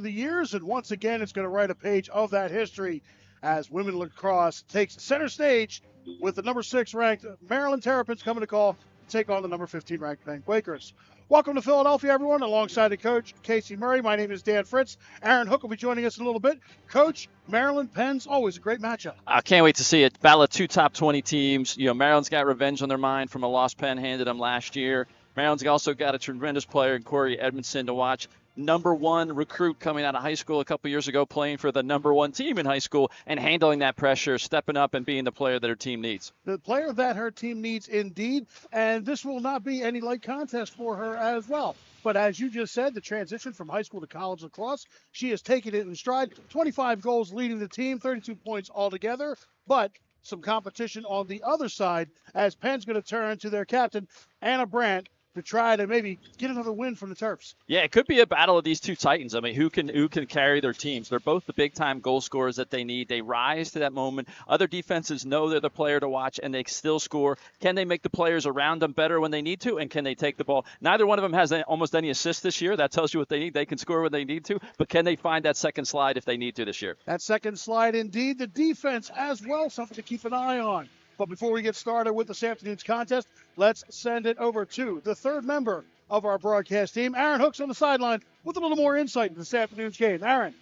over the years, and once again, it's going to write a page of that history as women lacrosse takes center stage with the number 6 ranked Maryland Terrapins coming to call to take on the number 15 ranked Penn Quakers. Welcome to Philadelphia, everyone, alongside the coach, Casey Murray. My name is Dan Fritz. Aaron Hook will be joining us in a little bit. Coach, Maryland, Penn's always a great matchup. I can't wait to see it. Battle of 2 top 20 teams. Maryland's got revenge on their mind from a loss Penn handed them last year. Maryland's also got a tremendous player in Corey Edmondson to watch. Number 1 recruit coming out of high school a couple years ago, playing for the number 1 team in high school and handling that pressure, stepping up and being the player that her team needs. The player that her team needs indeed, and this will not be any light contest for her as well. But as you just said, the transition from high school to college lacrosse, she has taken it in stride. 25 goals leading the team, 32 points altogether, but some competition on the other side as Penn's going to turn to their captain, Anna Brandt, to try to maybe get another win from the Terps. Yeah, it could be a battle of these two titans. I mean, who can carry their teams? They're both the big-time goal scorers that they need. They rise to that moment. Other defenses know they're the player to watch, and they still score. Can they make the players around them better when they need to, and can they take the ball? Neither one of them has almost any assists this year. That tells you what they need. They can score when they need to, but can they find that second slide if they need to this year? That second slide, indeed. The defense as well, something to keep an eye on. But before we get started with this afternoon's contest, let's send it over to the third member of our broadcast team. Aaron Hook's on the sideline with a little more insight into this afternoon's game. Aaron.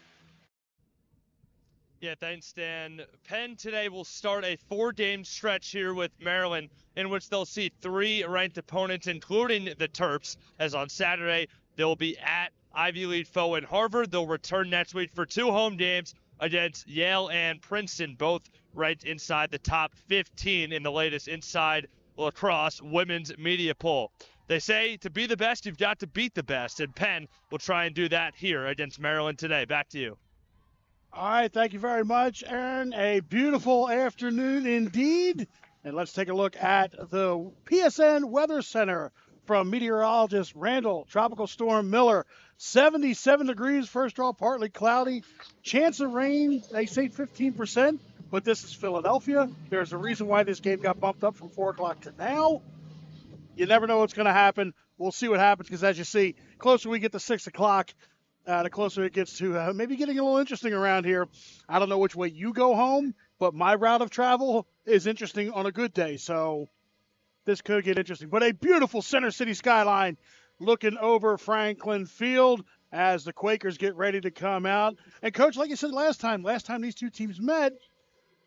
Yeah, thanks, Dan. Penn today will start a 4-game stretch here with Maryland in which they'll see 3 ranked opponents, including the Terps, as on Saturday they'll be at Ivy League foe in Harvard. They'll return next week for 2 home games against Yale and Princeton, both ranked inside the top 15 in the latest Inside Lacrosse women's media poll. They say to be the best, you've got to beat the best, and Penn will try and do that here against Maryland today. Back to you. All right, thank you very much, Aaron. A beautiful afternoon indeed. And let's take a look at the PSN Weather Center from meteorologist Randall Tropical Storm Miller. 77 degrees, first draw, partly cloudy. Chance of rain, they say 15%, but this is Philadelphia. There's a reason why this game got bumped up from 4 o'clock to now. You never know what's going to happen. We'll see what happens because, as you see, closer we get to 6 o'clock, the closer it gets to maybe getting a little interesting around here. I don't know which way you go home, but my route of travel is interesting on a good day, so this could get interesting. But a beautiful Center City skyline looking over Franklin Field as the Quakers get ready to come out. And, Coach, like you said last time these two teams met,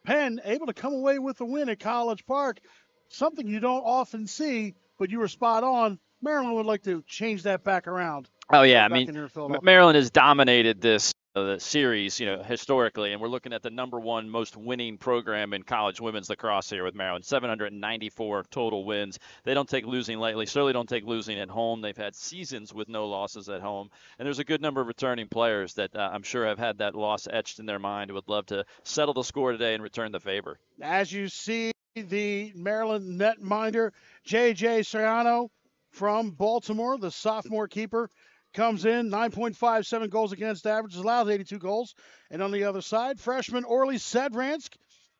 Penn able to come away with a win at College Park, something you don't often see, but you were spot on. Maryland would like to change that back around. Oh, yeah. I mean, Maryland has dominated this the series, historically, and we're looking at the number 1 most winning program in college women's lacrosse here with Maryland. 794 total wins. They don't take losing lightly. Certainly don't take losing at home. They've had seasons with no losses at home, and there's a good number of returning players that I'm sure have had that loss etched in their mind who would love to settle the score today and return the favor. As you see, the Maryland netminder, J.J. Soriano from Baltimore, the sophomore keeper, comes in, 9.57 goals against average, allows 82 goals. And on the other side, freshman Orly Sadransk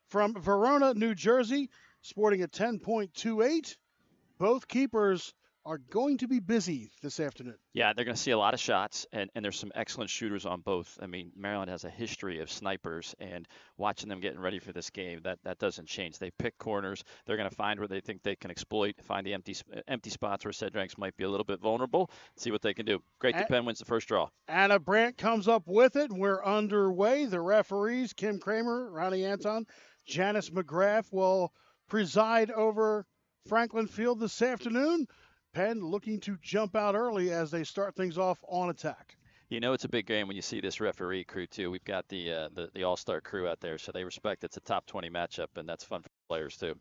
from Verona, New Jersey, sporting a 10.28. Both keepers are going to be busy this afternoon. Yeah, they're going to see a lot of shots, and there's some excellent shooters on both. I mean, Maryland has a history of snipers, and watching them getting ready for this game, that doesn't change. They pick corners. They're going to find where they think they can exploit, find the empty spots where Sedranks might be a little bit vulnerable, see what they can do. Great that Penn wins the first draw. Anna Brandt comes up with it. We're underway. The referees, Kim Kramer, Ronnie Anton, Janice McGrath will preside over Franklin Field this afternoon. Penn looking to jump out early as they start things off on attack. It's a big game when you see this referee crew, too. We've got the all-star crew out there, so they respect it's a top 20 matchup, and that's fun for the players, too.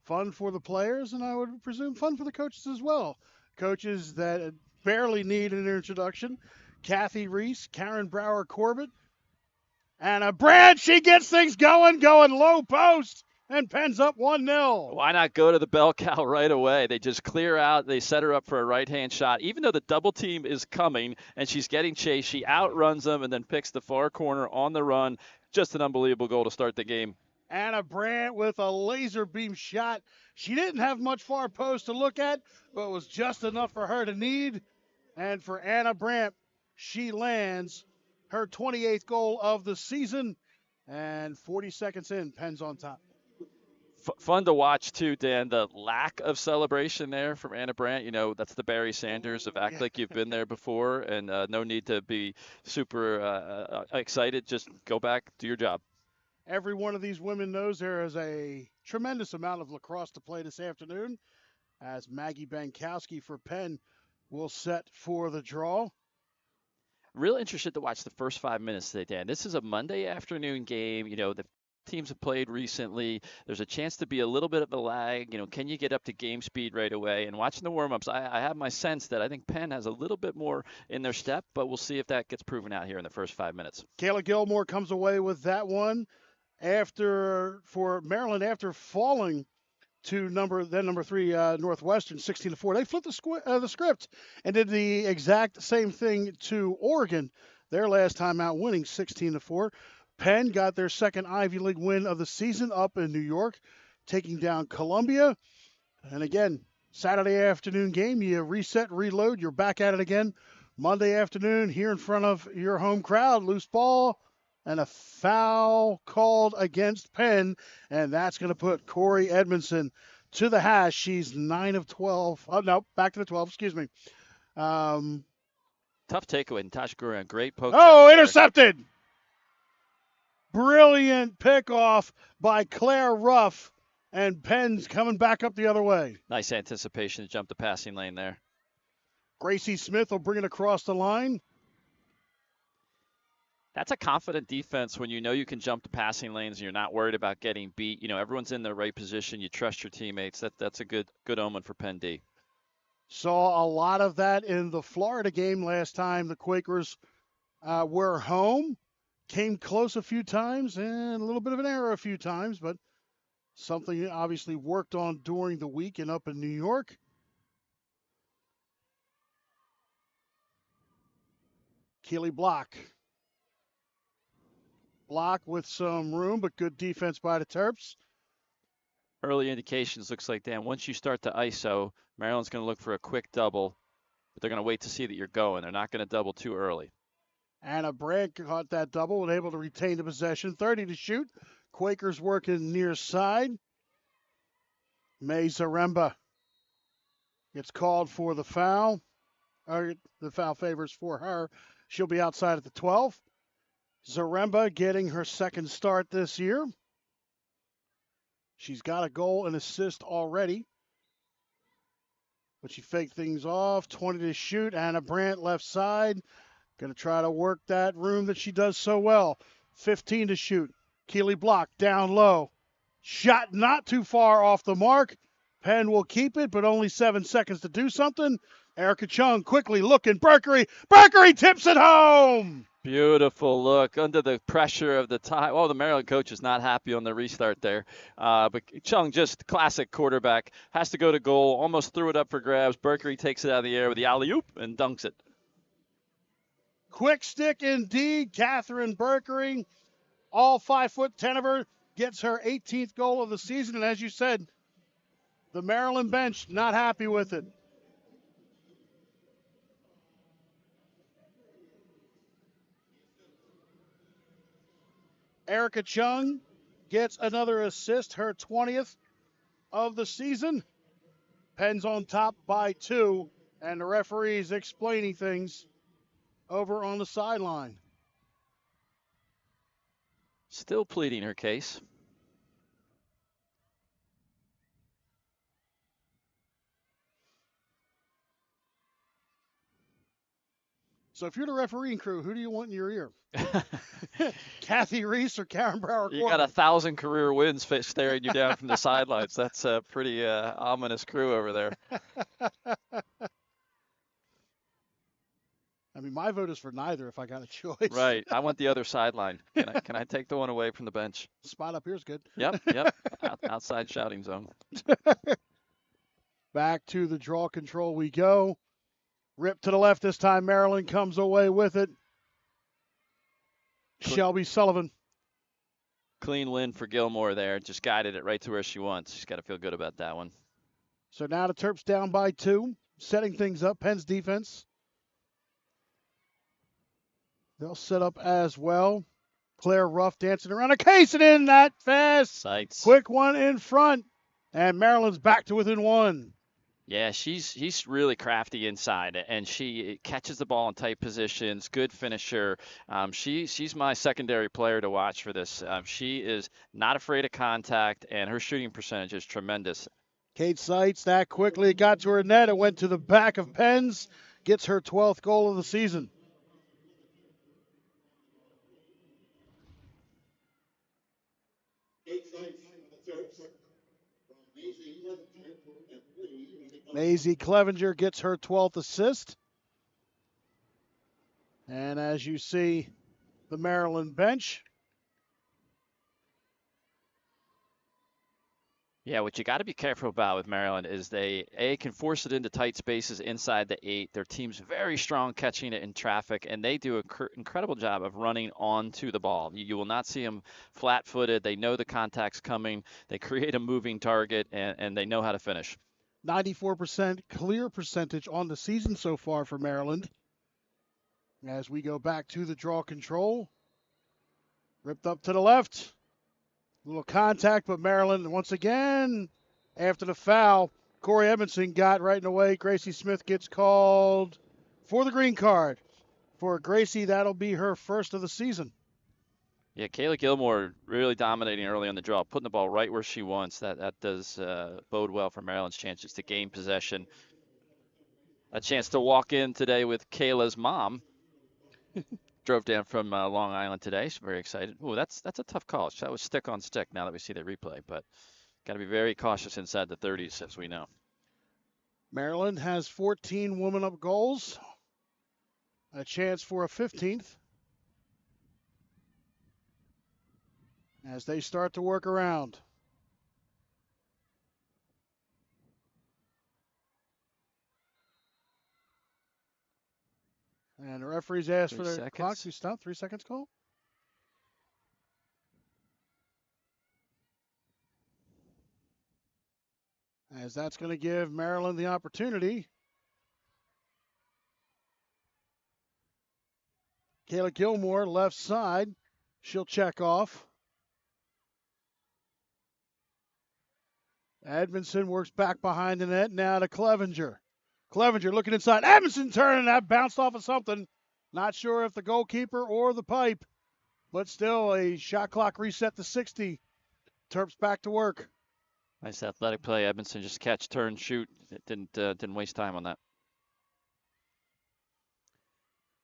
Fun for the players, and I would presume fun for the coaches as well. Coaches that barely need an introduction. Kathy Reese, Karen Brower-Corbett, and Brad, she gets things going low post. And Penn's up 1-0. Why not go to the bell cow right away? They just clear out. They set her up for a right-hand shot. Even though the double team is coming and she's getting chased, she outruns them and then picks the far corner on the run. Just an unbelievable goal to start the game. Anna Brandt with a laser beam shot. She didn't have much far post to look at, but it was just enough for her to need. And for Anna Brandt, She lands her 28th goal of the season, and 40 seconds in, Penn's on top. Fun to watch, too, Dan, the lack of celebration there from Anna Brandt. You know, that's the Barry Sanders of act like you've been there before, and no need to be super excited. Just go back, do your job. Every one of these women knows there is a tremendous amount of lacrosse to play this afternoon, as Maggie Bankowski for Penn will set for the draw. Real interested to watch the first 5 minutes today, Dan. This is a Monday afternoon game. You know, the teams have played recently. There's a chance to be a little bit of a lag. You know, can you get up to game speed right away? And watching the warm-ups, I have my sense that I think Penn has a little bit more in their step, but we'll see if that gets proven out here in the first 5 minutes. Kayla Gilmore comes away with that one for Maryland after falling to number 3 Northwestern 16-4. They flipped the script and did the exact same thing to Oregon their last time out, winning 16-4. Penn got their second Ivy League win of the season up in New York, taking down Columbia. And again, Saturday afternoon game, you reset, reload, you're back at it again. Monday afternoon here in front of your home crowd, loose ball and a foul called against Penn, and that's going to put Corey Edmondson to the hash. She's 9 of 12. Oh, no, back to the 12, excuse me. Tough takeaway, Natasha Guran. Great poke. Oh, intercepted! Brilliant pickoff by Claire Ruff, and Penn's coming back up the other way. Nice anticipation to jump the passing lane there. Gracie Smith will bring it across the line. That's a confident defense when you know you can jump the passing lanes and you're not worried about getting beat. You know, everyone's in the right position. You trust your teammates. That's a good omen for Penn D. Saw a lot of that in the Florida game last time. The Quakers were home. Came close a few times and a little bit of an error a few times, but something obviously worked on during the week and up in New York. Keely Block with some room, but good defense by the Terps. Early indications looks like, Dan, once you start to ISO, Maryland's going to look for a quick double, but they're going to wait to see that you're going. They're not going to double too early. Anna Brandt caught that double and able to retain the possession. 30 to shoot. Quakers working near side. May Zaremba gets called for the foul. Or the foul favors for her. She'll be outside at the 12. Zaremba getting her second start this year. She's got a goal and assist already. But she faked things off. 20 to shoot. Anna Brandt left side. Going to try to work that room that she does so well. 15 to shoot. Keely Block down low. Shot not too far off the mark. Penn will keep it, but only 7 seconds to do something. Erica Chung quickly looking. Berkery tips it home. Beautiful look under the pressure of the time. Oh, the Maryland coach is not happy on the restart there. But Chung, just classic quarterback, has to go to goal. Almost threw it up for grabs. Berkery takes it out of the air with the alley-oop and dunks it. Quick stick indeed. Catherine Berkery, all 5'10" of her, gets her 18th goal of the season. And as you said, the Maryland bench not happy with it. Erica Chung gets another assist, her 20th of the season. Penn's on top by 2, and the referee's explaining things over on the sideline. Still pleading her case. So if you're the refereeing crew, who do you want in your ear? Kathy Reese or Karen Brower? You got 1,000 career wins staring you down from the sidelines. That's a pretty ominous crew over there. I mean, my vote is for neither if I got a choice. Right. I want the other sideline. Can I take the one away from the bench? Spot up here is good. Yep. Outside shouting zone. Back to the draw control we go. Rip to the left this time. Maryland comes away with it. Shelby Sullivan. Clean win for Gilmore there. Just guided it right to where she wants. She's got to feel good about that one. So now the Terps down by 2, setting things up. Penn's defense. They'll set up as well. Claire Ruff dancing around a case and in that fast. Sights. Quick one in front. And Maryland's back to within one. Yeah, she's really crafty inside, and she catches the ball in tight positions. Good finisher. She's my secondary player to watch for this. She is not afraid of contact, and her shooting percentage is tremendous. Kate Seitz that quickly got to her net. It went to the back of Penn's. Gets her 12th goal of the season. Maisie Clevenger gets her 12th assist. And as you see, the Maryland bench. Yeah, what you got to be careful about with Maryland is they can force it into tight spaces inside the 8. Their team's very strong catching it in traffic, and they do an incredible job of running onto the ball. You will not see them flat-footed. They know the contact's coming. They create a moving target, and they know how to finish. 94% clear percentage on the season so far for Maryland. As we go back to the draw control. Ripped up to the left. Little contact, but Maryland, once again, after the foul, Corey Edmondson got right in the way. Gracie Smith gets called for the green card. For Gracie, that'll be her first of the season. Yeah, Kayla Gilmore really dominating early on the draw, putting the ball right where she wants. That does bode well for Maryland's chances to gain possession. A chance to walk in today with Kayla's mom. Drove down from Long Island today. She's very excited. Oh, that's a tough call. That was stick on stick now that we see the replay, but got to be very cautious inside the 30s, as we know. Maryland has 14 woman-up goals. A chance for a 15th. As they start to work around. And the referees asked for the clock to be stopped. 3 seconds call. As that's going to give Maryland the opportunity. Kayla Gilmore, left side. She'll check off. Edmondson works back behind the net. Now to Clevenger. Clevenger looking inside. Edmondson turning. That bounced off of something. Not sure if the goalkeeper or the pipe. But still, a shot clock reset to 60. Terps back to work. Nice athletic play. Edmondson just catch, turn, shoot. It didn't waste time on that.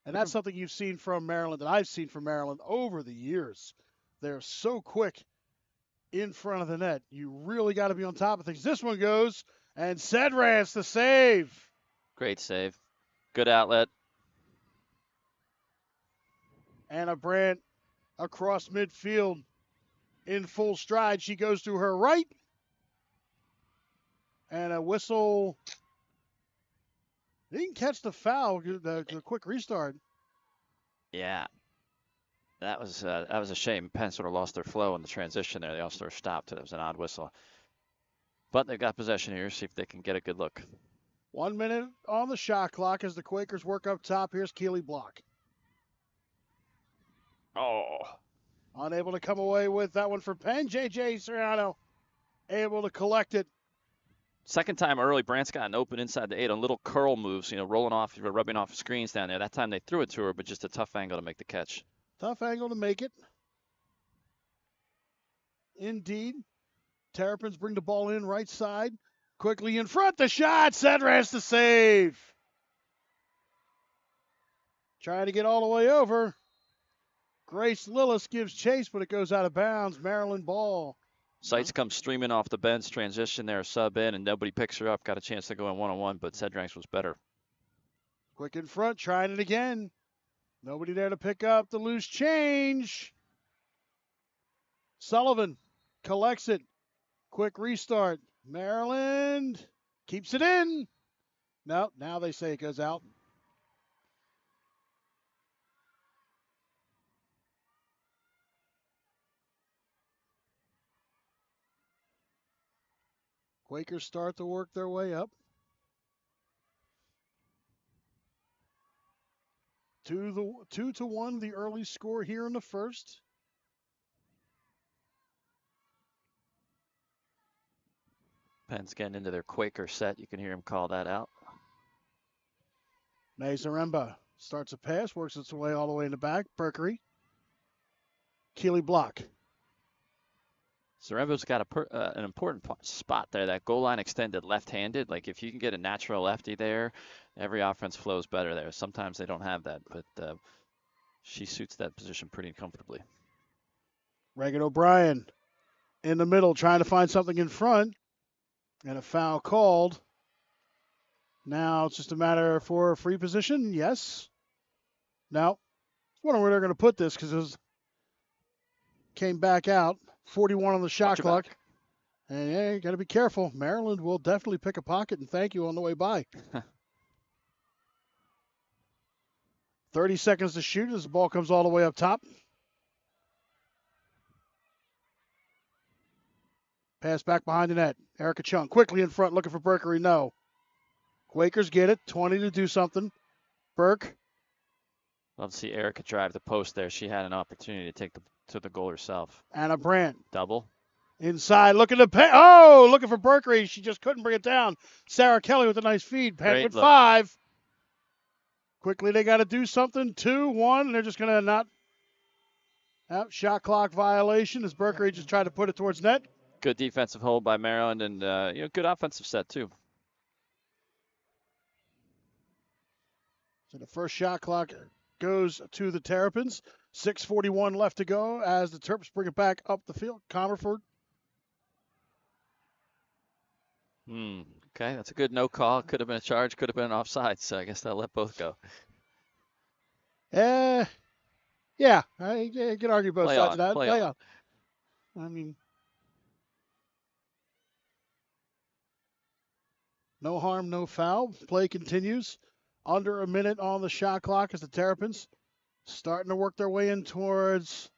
And that's something you've seen from Maryland, that I've seen from Maryland over the years. They're so quick in front of the net. You really got to be on top of things. This one goes, and Sedrans the save. Great save. Good outlet. Anna Brandt across midfield in full stride. She goes to her right. And a whistle. They didn't catch the foul, the quick restart. Yeah. That was a shame. Penn sort of lost their flow in the transition there. They all sort of stopped. It was an odd whistle. But they've got possession here. See if they can get a good look. 1 minute on the shot clock as the Quakers work up top. Here's Keely Block. Oh. Unable to come away with that one for Penn. J.J. Soriano able to collect it. Second time early, Brandt's gotten open inside the 8 on little curl moves, rolling off, rubbing off screens down there. That time they threw it to her, but just a tough angle to make the catch. Tough angle to make it. Indeed. Terrapins bring the ball in right side. Quickly in front. The shot. Sedrans to save. Trying to get all the way over. Grace Lillis gives chase, but it goes out of bounds. Maryland ball. Seitz comes streaming off the bench, transition there, sub in, and nobody picks her up. Got a chance to go in one-on-one, but Sedrans was better. Quick in front, trying it again. Nobody there to pick up the loose change. Sullivan collects it. Quick restart. Maryland keeps it in. No, now they say it goes out. Quakers start to work their way up. 2 to 1, the early score here in the first. Penn's getting into their Quaker set. You can hear him call that out. Mazaremba starts a pass, works its way all the way in the back. Berkery. Keeley block. Zaremba's got an important spot there. That goal line extended left-handed. Like if you can get a natural lefty there, every offense flows better there. Sometimes they don't have that, but she suits that position pretty comfortably. Reagan O'Brien in the middle trying to find something in front. And a foul called. Now it's just a matter for a free position. Yes. Now, I was wondering where they're going to put this because it was came back out. 41 on the shot clock. And yeah, you got to be careful. Maryland will definitely pick a pocket and thank you on the way by. 30 seconds to shoot as the ball comes all the way up top. Pass back behind the net. Erica Chung quickly in front looking for Berkery. No. Quakers get it. 20 to do something. Burke. Love to see Erica drive the post there. She had an opportunity to take to the goal herself. Anna Brandt. Double. Inside looking to pay. Oh, looking for Berkery. She just couldn't bring it down. Sarah Kelly with a nice feed. Penn with 5. Quickly they got to do something. 2-1. And they're just going to not. Shot clock violation as Berkery just tried to put it towards net. Good defensive hold by Maryland and good offensive set too. So the first shot clock goes to the Terrapins. 6:41 left to go as the Terps bring it back up the field. Comerford. Okay, that's a good no call. Could have been a charge, could have been an offside, so I guess they'll let both go. Yeah, I can argue both sides of that. Play on. I mean, no harm, no foul. Play continues. Under a minute on the shot clock as the Terrapins starting to work their way in towards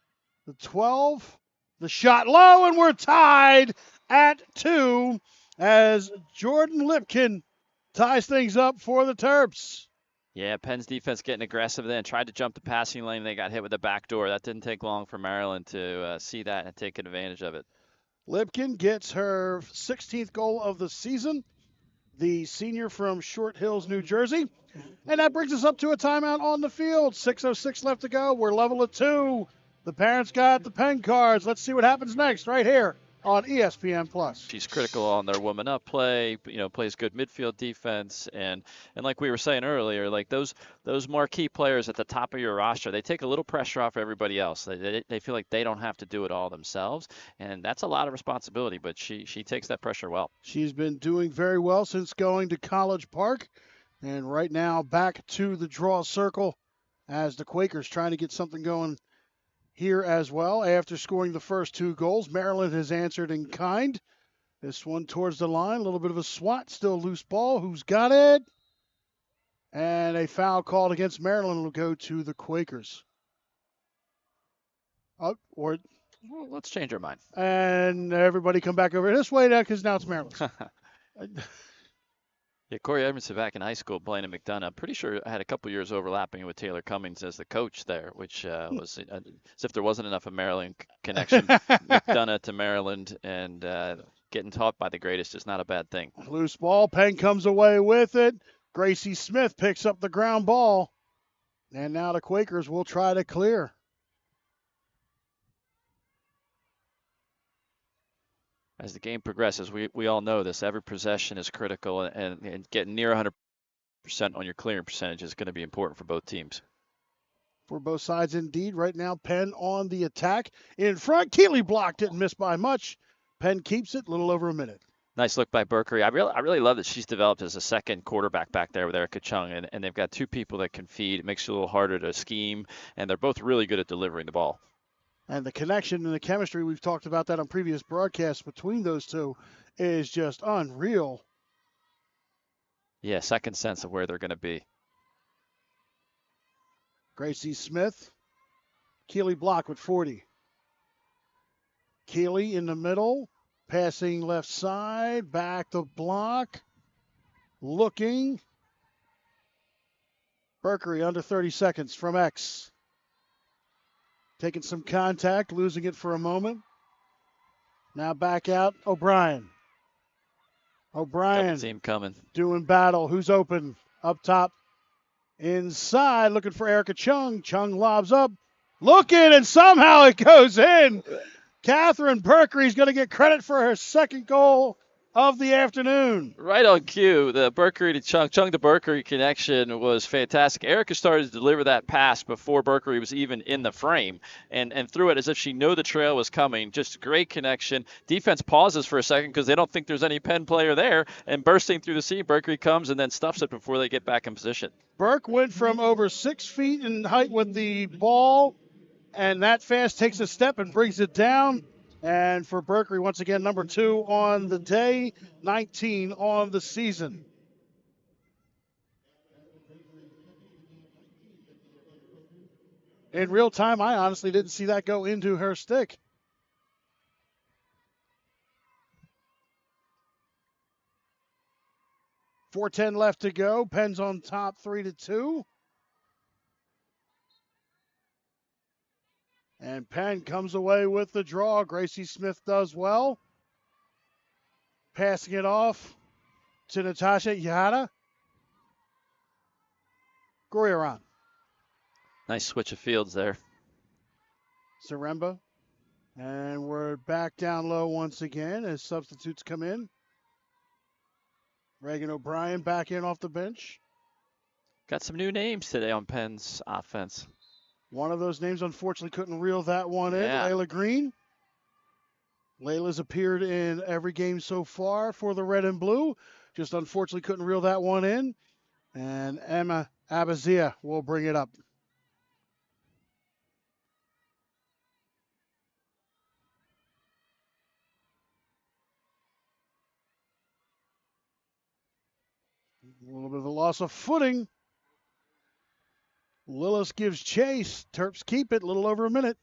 the 12. The shot low, and we're tied at 2 as Jordan Lipkin ties things up for the Terps. Yeah, Penn's defense getting aggressive then. Tried to jump the passing lane. They got hit with the back door. That didn't take long for Maryland to see that and take advantage of it. Lipkin gets her 16th goal of the season. The senior from Short Hills, New Jersey. And that brings us up to a timeout on the field. 6:06 left to go. We're level at 2. The parents got the Penn cards. Let's see what happens next right here on ESPN+. She's critical on their woman up play, plays good midfield defense. And like we were saying earlier, like those marquee players at the top of your roster, they take a little pressure off everybody else. They feel like they don't have to do it all themselves. And that's a lot of responsibility, but she takes that pressure well. She's been doing very well since going to College Park. And right now back to the draw circle as the Quakers trying to get something going here as well. After scoring the first 2 goals, Maryland has answered in kind. This one towards the line, a little bit of a swat, still loose ball. Who's got it? And a foul called against Maryland will go to the Quakers. Well, let's change our mind. And everybody come back over this way now because now it's Maryland. Yeah, Corey Edmondson back in high school playing at McDonough. I'm pretty sure I had a couple years overlapping with Taylor Cummings as the coach there, which was as if there wasn't enough of Maryland connection. McDonough to Maryland and getting taught by the greatest is not a bad thing. Loose ball. Penn comes away with it. Gracie Smith picks up the ground ball. And now the Quakers will try to clear. As the game progresses, we all know this. Every possession is critical, and getting near 100% on your clearing percentage is going to be important for both teams. For both sides, indeed. Right now, Penn on the attack. In front, Keeley blocked it and missed by much. Penn keeps it, a little over a minute. Nice look by Berkery. I really love that she's developed as a second quarterback back there with Erica Chung, and they've got 2 people that can feed. It makes it a little harder to scheme, and they're both really good at delivering the ball. And the connection and the chemistry, we've talked about that on previous broadcasts between those 2, is just unreal. Yeah, second sense of where they're going to be. Gracie Smith. Keeley block with 40. Keeley in the middle. Passing left side. Back to block. Looking. Berkery under 30 seconds from X. Taking some contact, losing it for a moment. Now back out, O'Brien. Double team coming. Doing battle. Who's open? Up top. Inside, looking for Erica Chung. Chung lobs up. Looking, and somehow it goes in. Catherine Berkery's going to get credit for her second goal of the afternoon. Right on cue. The Berkery to Chung to Berkery connection was fantastic. Erica started to deliver that pass before Berkery was even in the frame and threw it as if she knew the trail was coming. Just great connection. Defense pauses for a second because they don't think there's any Penn player there, and bursting through the seam, Berkery comes and then stuffs it before they get back in position. Burke went from over 6 feet in height with the ball, and that fast takes a step and brings it down. And for Berkery, once again, number 2 on the day, 19 on the season. In real time, I honestly didn't see that go into her stick. .410 left to go. Penn's on top 3-2. And Penn comes away with the draw. Gracie Smith does well. Passing it off to Natasha Yahada. Goriaran. Nice switch of fields there. Zaremba. And we're back down low once again as substitutes come in. Reagan O'Brien back in off the bench. Got some new names today on Penn's offense. One of those names, unfortunately, couldn't reel that one in. Yeah. Layla Green. Layla's appeared in every game so far for the red and blue. Just unfortunately couldn't reel that one in. And Emma Abazia will bring it up. A little bit of a loss of footing. Lillis gives chase. Terps keep it. A little over a minute.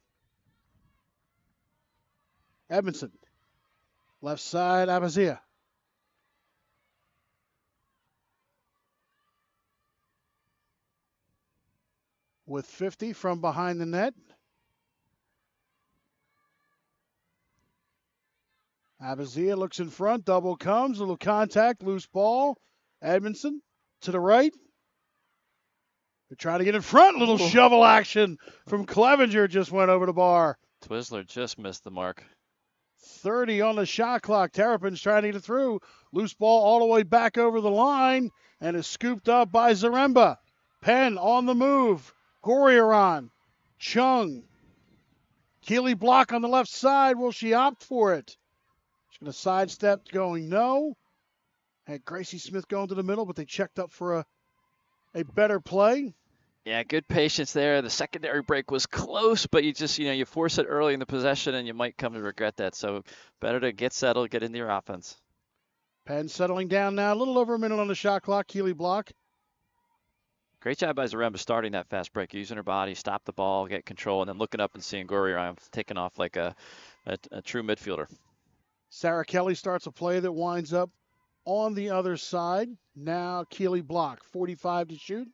Edmondson. Left side, Abazia. With 50 from behind the net. Abazia looks in front. Double comes. A little contact. Loose ball. Edmondson to the right. They're trying to get in front. Little shovel action from Clevenger just went over the bar. Twizzler just missed the mark. 30 on the shot clock. Terrapin's trying to get it through. Loose ball all the way back over the line and is scooped up by Zaremba. Penn on the move. Goriaran. Chung. Keeley block on the left side. Will she opt for it? She's going to sidestep, going no. Had Gracie Smith going to the middle, but they checked up for a better play. Yeah, good patience there. The secondary break was close, but you force it early in the possession and you might come to regret that. So better to get settled, get into your offense. Penn settling down now. A little over a minute on the shot clock. Keeley block. Great job by Zaremba starting that fast break, using her body, stop the ball, get control, and then looking up and seeing Goriaran taking off like a true midfielder. Sarah Kelly starts a play that winds up on the other side. Now Keeley block. 45 to shoot.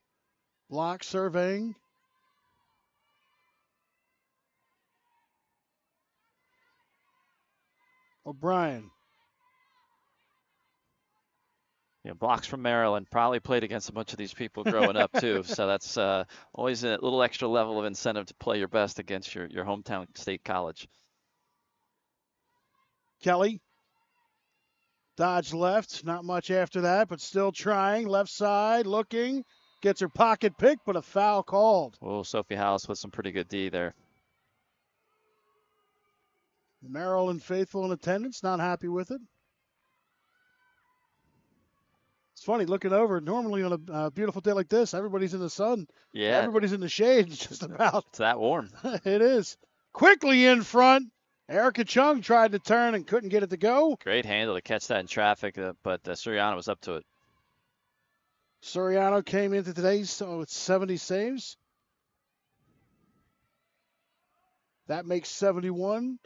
Block surveying. O'Brien. Yeah, blocks from Maryland. Probably played against a bunch of these people growing up too. So that's always a little extra level of incentive to play your best against your hometown state college. Kelly. Dodge left. Not much after that, but still trying. Left side, looking. Gets her pocket picked, but a foul called. Oh, Sophie House with some pretty good D there. Maryland faithful in attendance, not happy with it. It's funny looking over. Normally on a beautiful day like this, everybody's in the sun. Yeah. Everybody's in the shade just about. It's that warm. It is. Quickly in front. Erica Chung tried to turn and couldn't get it to go. Great handle to catch that in traffic, but Suriano was up to it. Suriano came into today with 70 saves. That makes 71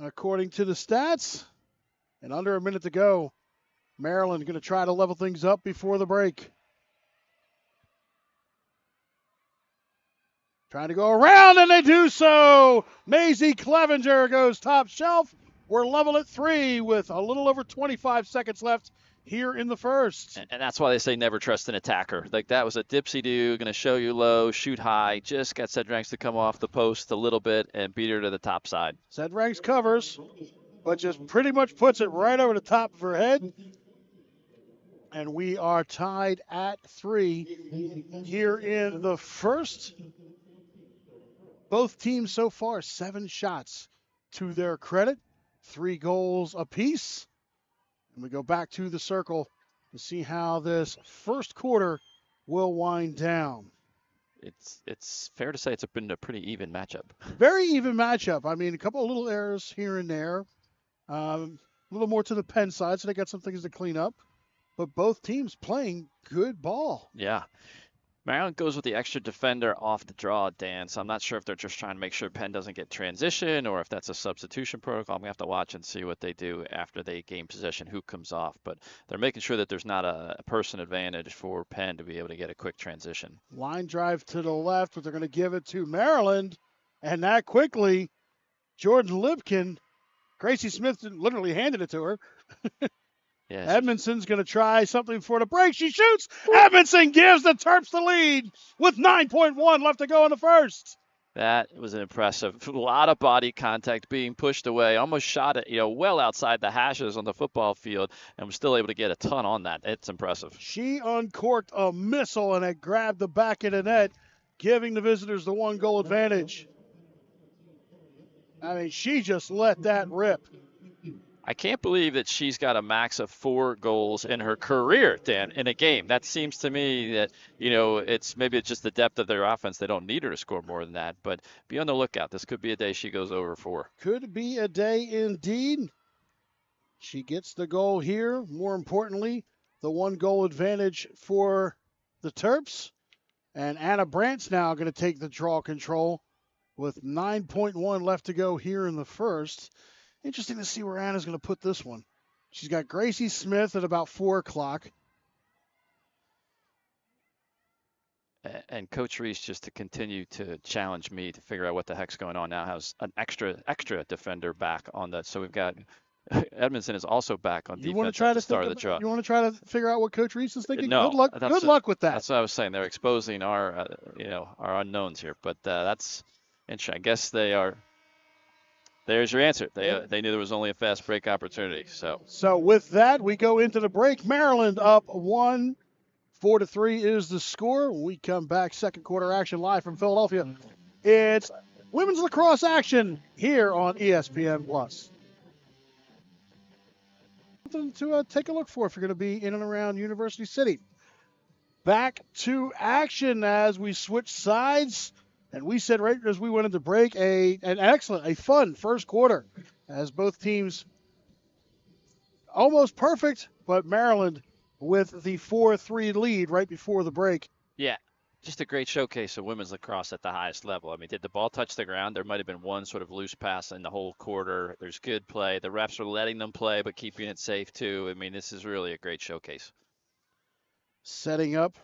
according to the stats. And under a minute to go. Maryland going to try to level things up before the break. Trying to go around, and they do so. Maisie Clevenger goes top shelf. We're level at 3 with a little over 25 seconds left here in the first. And that's why they say never trust an attacker. Like, that was a dipsy-do, going to show you low, shoot high, just got Sedranks to come off the post a little bit and beat her to the top side. Sedranks covers, but just pretty much puts it right over the top of her head. And we are tied at 3 here in the first. Both teams so far 7 shots to their credit, 3 goals apiece. And we go back to the circle to see how this first quarter will wind down. It's fair to say it's been a pretty even matchup. Very even matchup. I mean, a couple of little errors here and there. A little more to the Penn side, so they got some things to clean up. But both teams playing good ball. Yeah. Maryland goes with the extra defender off the draw, Dan, so I'm not sure if they're just trying to make sure Penn doesn't get transition or if that's a substitution protocol. I'm going to have to watch and see what they do after they gain possession, who comes off. But they're making sure that there's not a person advantage for Penn to be able to get a quick transition. Line drive to the left, but they're going to give it to Maryland. And that quickly, Jordan Lipkin, Gracie Smith literally handed it to her. Yeah, Edmondson's going to try something for the break. She shoots. Edmondson gives the Terps the lead with 9.1 left to go in the first. That was an impressive. A lot of body contact, being pushed away. Almost shot it, well outside the hashes on the football field, and was still able to get a ton on that. It's impressive. She uncorked a missile, and it grabbed the back of the net, giving the visitors the 1-goal advantage. I mean, she just let that rip. I can't believe that she's got a max of 4 goals in her career, Dan, in a game. That seems to me that, it's just the depth of their offense. They don't need her to score more than that, but be on the lookout. This could be a day she goes over 4. Could be a day indeed. She gets the goal here. More importantly, the 1-goal advantage for the Terps. And Anna Brandt's now going to take the draw control with 9.1 left to go here in the first. Interesting to see where Anna's going to put this one. She's got Gracie Smith at about 4 o'clock. And Coach Reese, just to continue to challenge me to figure out what the heck's going on now, has an extra defender back on that. So we've got Edmondson is also back on defense at the start of the draw. You want to try to figure out what Coach Reese is thinking? No, good luck with that. That's what I was saying. They're exposing our unknowns here. But that's interesting. I guess they are. There's your answer. They knew there was only a fast break opportunity. So with that, we go into the break. Maryland up 1, 4-3 is the score. When we come back, second quarter action live from Philadelphia. It's women's lacrosse action here on ESPN Plus. Something to take a look for if you're going to be in and around University City. Back to action as we switch sides. And we said right as we went into break, a fun first quarter as both teams almost perfect, but Maryland with the 4-3 lead right before the break. Yeah, just a great showcase of women's lacrosse at the highest level. I mean, did the ball touch the ground? There might have been one sort of loose pass in the whole quarter. There's good play. The refs are letting them play, but keeping it safe too. I mean, this is really a great showcase. Setting up.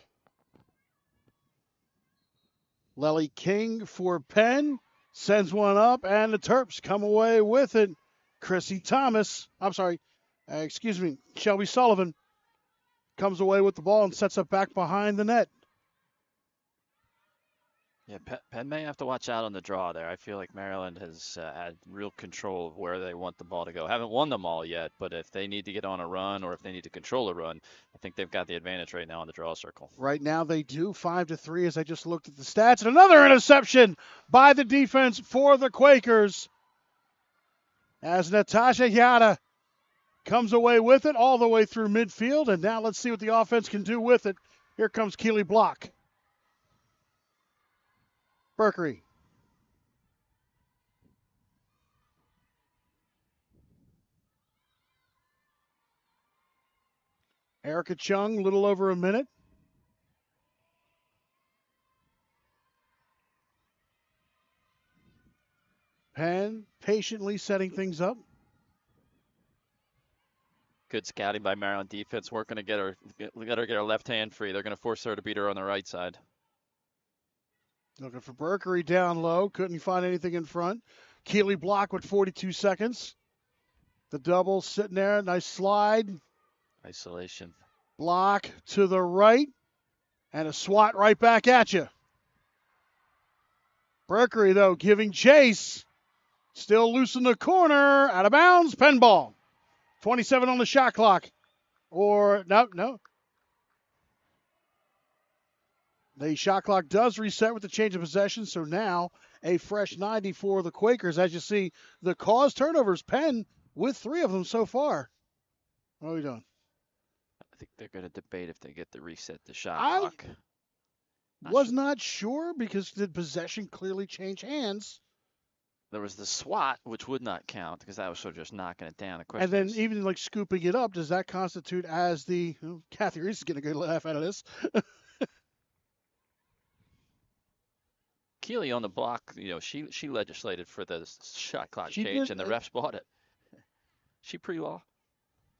Lely King for Penn sends one up, and the Terps come away with it. Shelby Sullivan comes away with the ball and sets it back behind the net. Yeah, Penn may have to watch out on the draw there. I feel like Maryland has had real control of where they want the ball to go. Haven't won them all yet, but if they need to get on a run or if they need to control a run, I think they've got the advantage right now on the draw circle. Right now they do 5-3 as I just looked at the stats. And another interception by the defense for the Quakers as Natasha Yada comes away with it all the way through midfield. And now let's see what the offense can do with it. Here comes Keely Block. Berkery. Erica Chung, a little over a minute. Penn patiently setting things up. Good scouting by Maryland defense, working to get her left hand free. They're going to force her to beat her on the right side. Looking for Berkery down low. Couldn't find anything in front. Keeley block with 42 seconds. The double sitting there. Nice slide. Isolation. Block to the right. And a swat right back at you. Berkery, though, giving chase. Still loose in the corner. Out of bounds. Penn ball. 27 on the shot clock. Or, no. The shot clock does reset with the change of possession, so now a fresh 90 for the Quakers. As you see, the caused turnovers, Penn with 3 of them so far. What are we doing? I think they're going to debate if they get to reset the shot clock. Not sure because the possession clearly changed hands. There was the swat, which would not count because that was sort of just knocking it down. The question and then is, even like scooping it up, does that constitute as the Kathy Reese is getting a good laugh out of this? Keeley on the block, she legislated for the shot clock She change, did, and the refs bought it. She pre-law.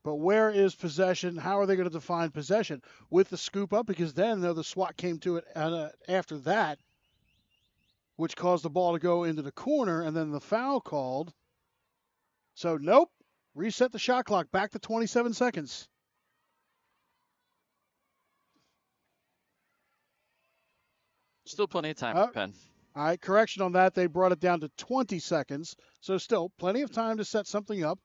But where is possession? How are they going to define possession? With the scoop up, because then the SWAT came to it after that, which caused the ball to go into the corner, and then the foul called. So, nope. Reset the shot clock back to 27 seconds. Still plenty of time for Penn. All right, correction on that. They brought it down to 20 seconds. So still plenty of time to set something up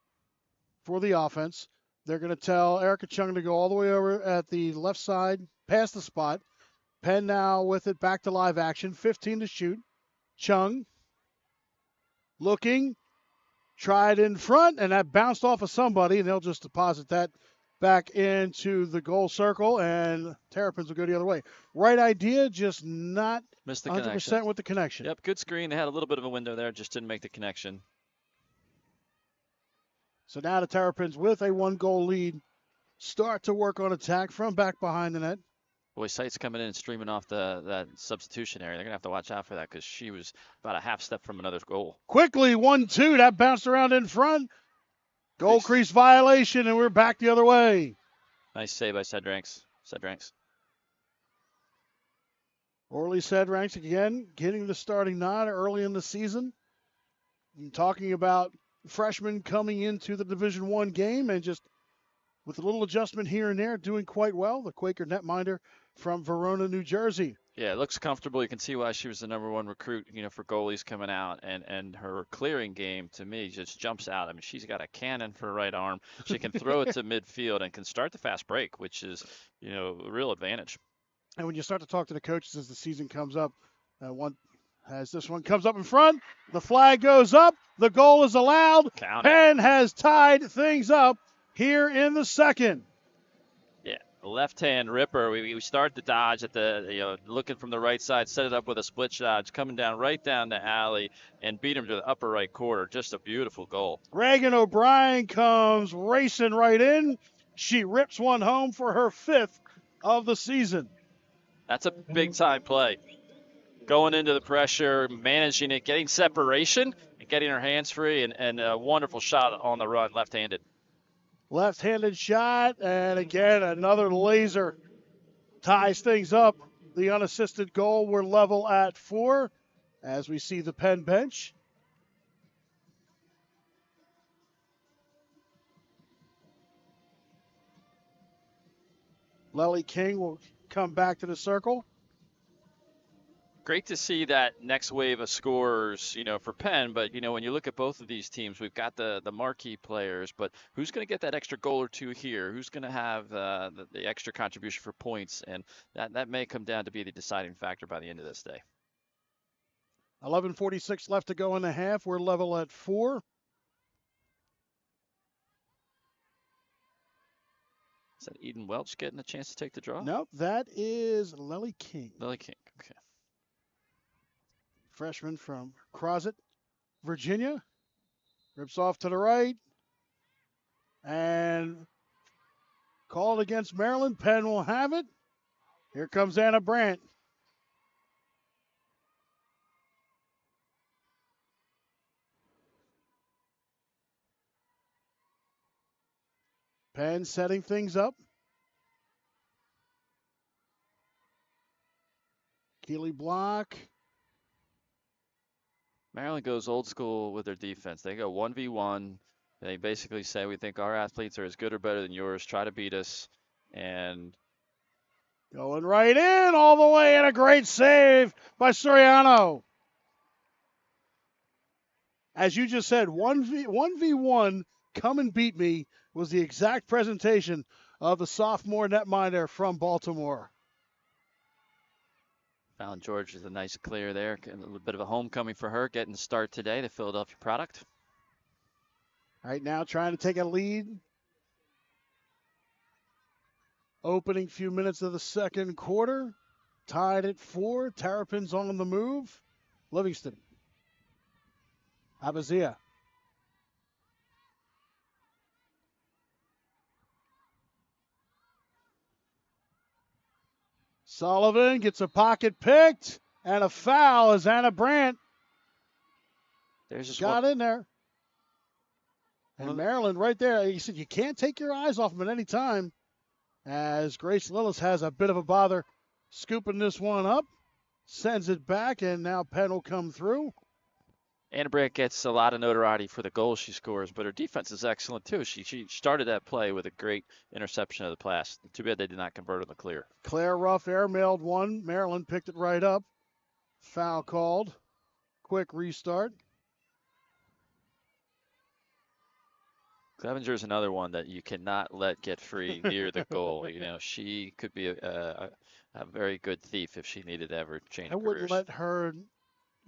for the offense. They're going to tell Erica Chung to go all the way over at the left side, past the spot. Penn now with it back to live action. 15 to shoot. Chung looking. Tried in front, and that bounced off of somebody, and they'll just deposit that back into the goal circle, and Terrapins will go the other way. Right idea, just not missed the 100% connection. with the connection. Yep, good screen. They had a little bit of a window there, just didn't make the connection. So now the Terrapins with a 1-goal lead start to work on attack from back behind the net. Boy, Sight's coming in and streaming off that substitution area. They're going to have to watch out for that because she was about a half step from another goal. Quickly, 1-2. That bounced around in front. Goal crease violation, and we're back the other way. Nice save by Sedranks. Orly Sedranks again getting the starting nod early in the season. And talking about freshmen coming into the Division I game and just with a little adjustment here and there, doing quite well. The Quaker netminder from Verona, New Jersey. Yeah, it looks comfortable. You can see why she was the #1 recruit, for goalies coming out. And her clearing game, to me, just jumps out. I mean, she's got a cannon for her right arm. She can throw it to midfield and can start the fast break, which is, a real advantage. And when you start to talk to the coaches as the season comes up, this one comes up in front. The flag goes up. The goal is allowed. Penn has tied things up here in the second. Yeah, left-hand ripper. We start the dodge at the, looking from the right side, set it up with a split dodge, coming down right down the alley and beat him to the upper right corner. Just a beautiful goal. Reagan O'Brien comes racing right in. She rips one home for her 5th of the season. That's a big-time play. Going into the pressure, managing it, getting separation, and getting her hands free, and a wonderful shot on the run, left-handed. Left-handed shot, and again, another laser ties things up. The unassisted goal, we're level at 4 as we see the Penn bench. Lely King will come back to the circle. Great to see that next wave of scorers, for Penn. But, when you look at both of these teams, we've got the marquee players. But who's going to get that extra goal or two here? Who's going to have the extra contribution for points? And that may come down to be the deciding factor by the end of this day. 11:46 left to go in the half. We're level at 4. Is that Eden Welch getting a chance to take the draw? Nope, that is Lely King. Lely King, okay. Freshman from Crozet, Virginia. Rips off to the right. And called against Maryland. Penn will have it. Here comes Anna Brandt. Penn setting things up. Keeley block. Maryland goes old school with their defense. They go 1v1. They basically say, we think our athletes are as good or better than yours. Try to beat us. And going right in all the way, and a great save by Soriano. As you just said, 1v1, come and beat me was the exact presentation of the sophomore netminder from Baltimore. found George with a nice clear there. A little bit of a homecoming for her, getting the start today, the Philadelphia product. Right now trying to take a lead. Opening few minutes of the second quarter. Tied at 4. Terrapins on the move. Livingston. Abazia. Sullivan gets a pocket picked, and a foul as Anna Brandt got in there. And Maryland right there, he said you can't take your eyes off him at any time, as Grace Lillis has a bit of a bother scooping this one up, sends it back, and now Penn will come through. Anna Brandt gets a lot of notoriety for the goals she scores, but her defense is excellent too. She started that play with a great interception of the pass. Too bad they did not convert on the clear. Claire Ruff airmailed one. Maryland picked it right up. Foul called. Quick restart. Clevenger is another one that you cannot let get free near the goal. You know, she could be a very good thief if she needed to ever change careers. I wouldn't let her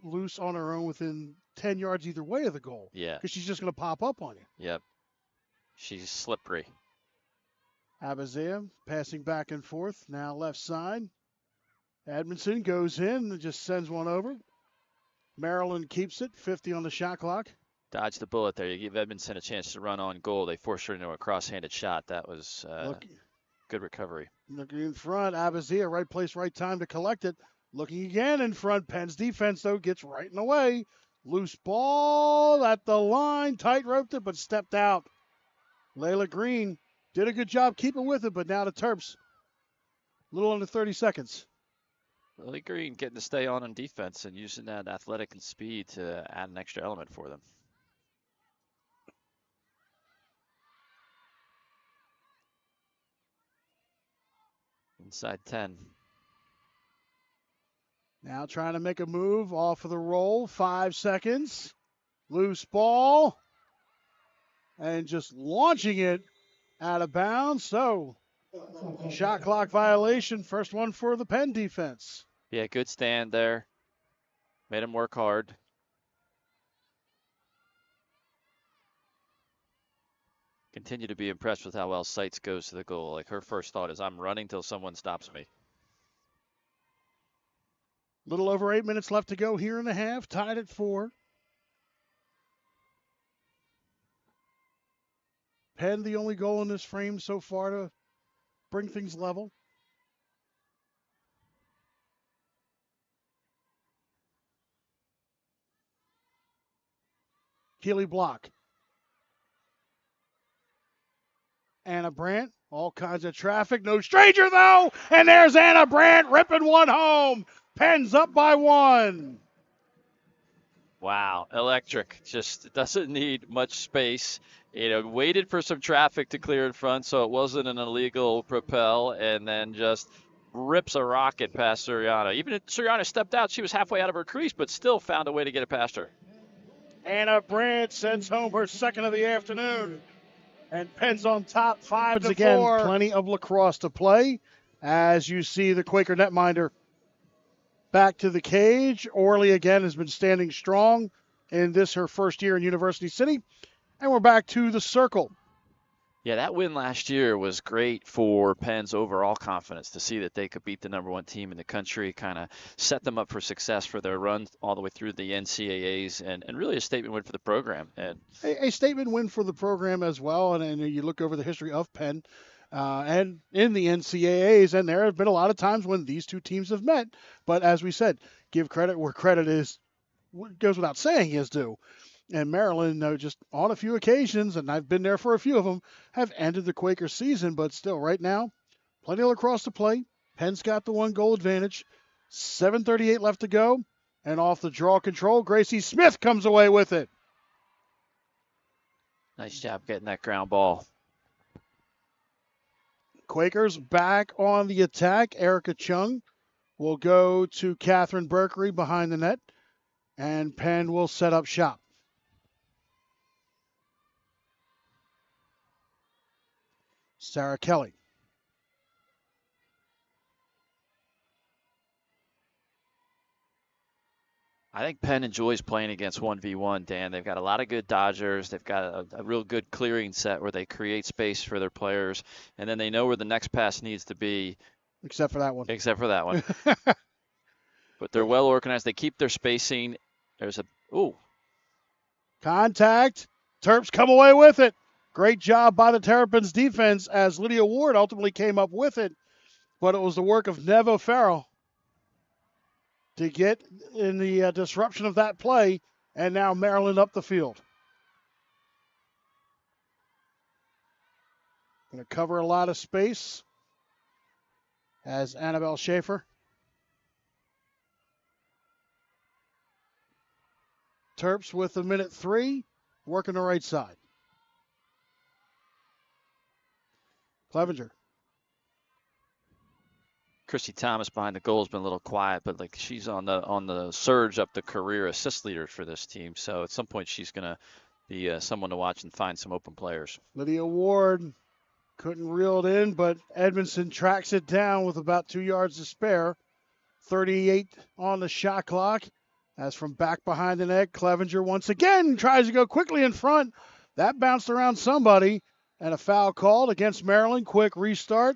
loose on her own within 10 yards either way of the goal. Yeah. Because she's just going to pop up on you. Yep. She's slippery. Abazia passing back and forth. Now left side. Edmondson goes in and just sends one over. Maryland keeps it. 50 on the shot clock. Dodge the bullet there. You give Edmondson a chance to run on goal. They forced her into a cross-handed shot. That was good recovery. Looking in front. Abazia, right place, right time to collect it. Looking again in front. Penn's defense, though, gets right in the way. Loose ball at the line. Tight roped it, but stepped out. Layla Green did a good job keeping with it, but now the Terps. A little under 30 seconds. Lily Green getting to stay on defense and using that athletic and speed to add an extra element for them. Inside 10. Now trying to make a move off of the roll. 5 seconds. Loose ball. And just launching it out of bounds. So, shot clock violation. First one for the Penn defense. Yeah, good stand there. Made him work hard. Continue to be impressed with how well Seitz goes to the goal. Like, her first thought is, I'm running till someone stops me. Little over 8 minutes left to go here in the half. Tied at 4. Penn, the only goal in this frame so far to bring things level. Keeley block. Anna Brandt, all kinds of traffic. No stranger, though. And there's Anna Brandt ripping one home. Penn's up by 1. Wow, electric. Just doesn't need much space. You know, waited for some traffic to clear in front so it wasn't an illegal propel, and then just rips a rocket past Soriano. Even if Soriano stepped out, she was halfway out of her crease, but still found a way to get it past her. Anna Brandt sends home her second of the afternoon. And Penn's on top, 5-4. Again, plenty of lacrosse to play. As you see the Quaker netminder back to the cage. Orley again has been standing strong in this, her first year in University City. And we're back to the circle. Yeah, that win last year was great for Penn's overall confidence to see that they could beat the #1 team in the country, kind of set them up for success for their run all the way through the NCAAs, and really a statement win for the program. And a statement win for the program as well. And you look over the history of Penn and in the NCAAs, and there have been a lot of times when these two teams have met. But as we said, give credit where credit is, goes without saying, is due. And Maryland, just on a few occasions, and I've been there for a few of them, have ended the Quaker season. But still, right now, plenty of lacrosse to play. Penn's got the 1 goal advantage. 7:38 left to go. And off the draw control, Gracie Smith comes away with it. Nice job getting that ground ball. Quakers back on the attack. Erica Chung will go to Catherine Berkery behind the net, and Penn will set up shop. Sarah Kelly. I think Penn enjoys playing against 1v1, Dan. They've got a lot of good dodgers. They've got a real good clearing set where they create space for their players, and then they know where the next pass needs to be. Except for that one. Except for that one. But they're well organized. They keep their spacing. There's a, ooh. Contact. Terps come away with it. Great job by the Terrapins defense as Lydia Ward ultimately came up with it, but it was the work of Neva Farrell to get in the disruption of that play, and now Maryland up the field. Going to cover a lot of space as Annabelle Schaefer. Terps with a minute 3, working the right side. Clevenger. Christy Thomas behind the goal has been a little quiet, but like she's on the surge up the career assist leader for this team. So at some point she's going to be someone to watch and find some open players. Lydia Ward couldn't reel it in, but Edmondson tracks it down with about 2 yards to spare. 38 on the shot clock. As from back behind the net, Clevenger once again tries to go quickly in front. That bounced around somebody, and a foul called against Maryland. Quick restart,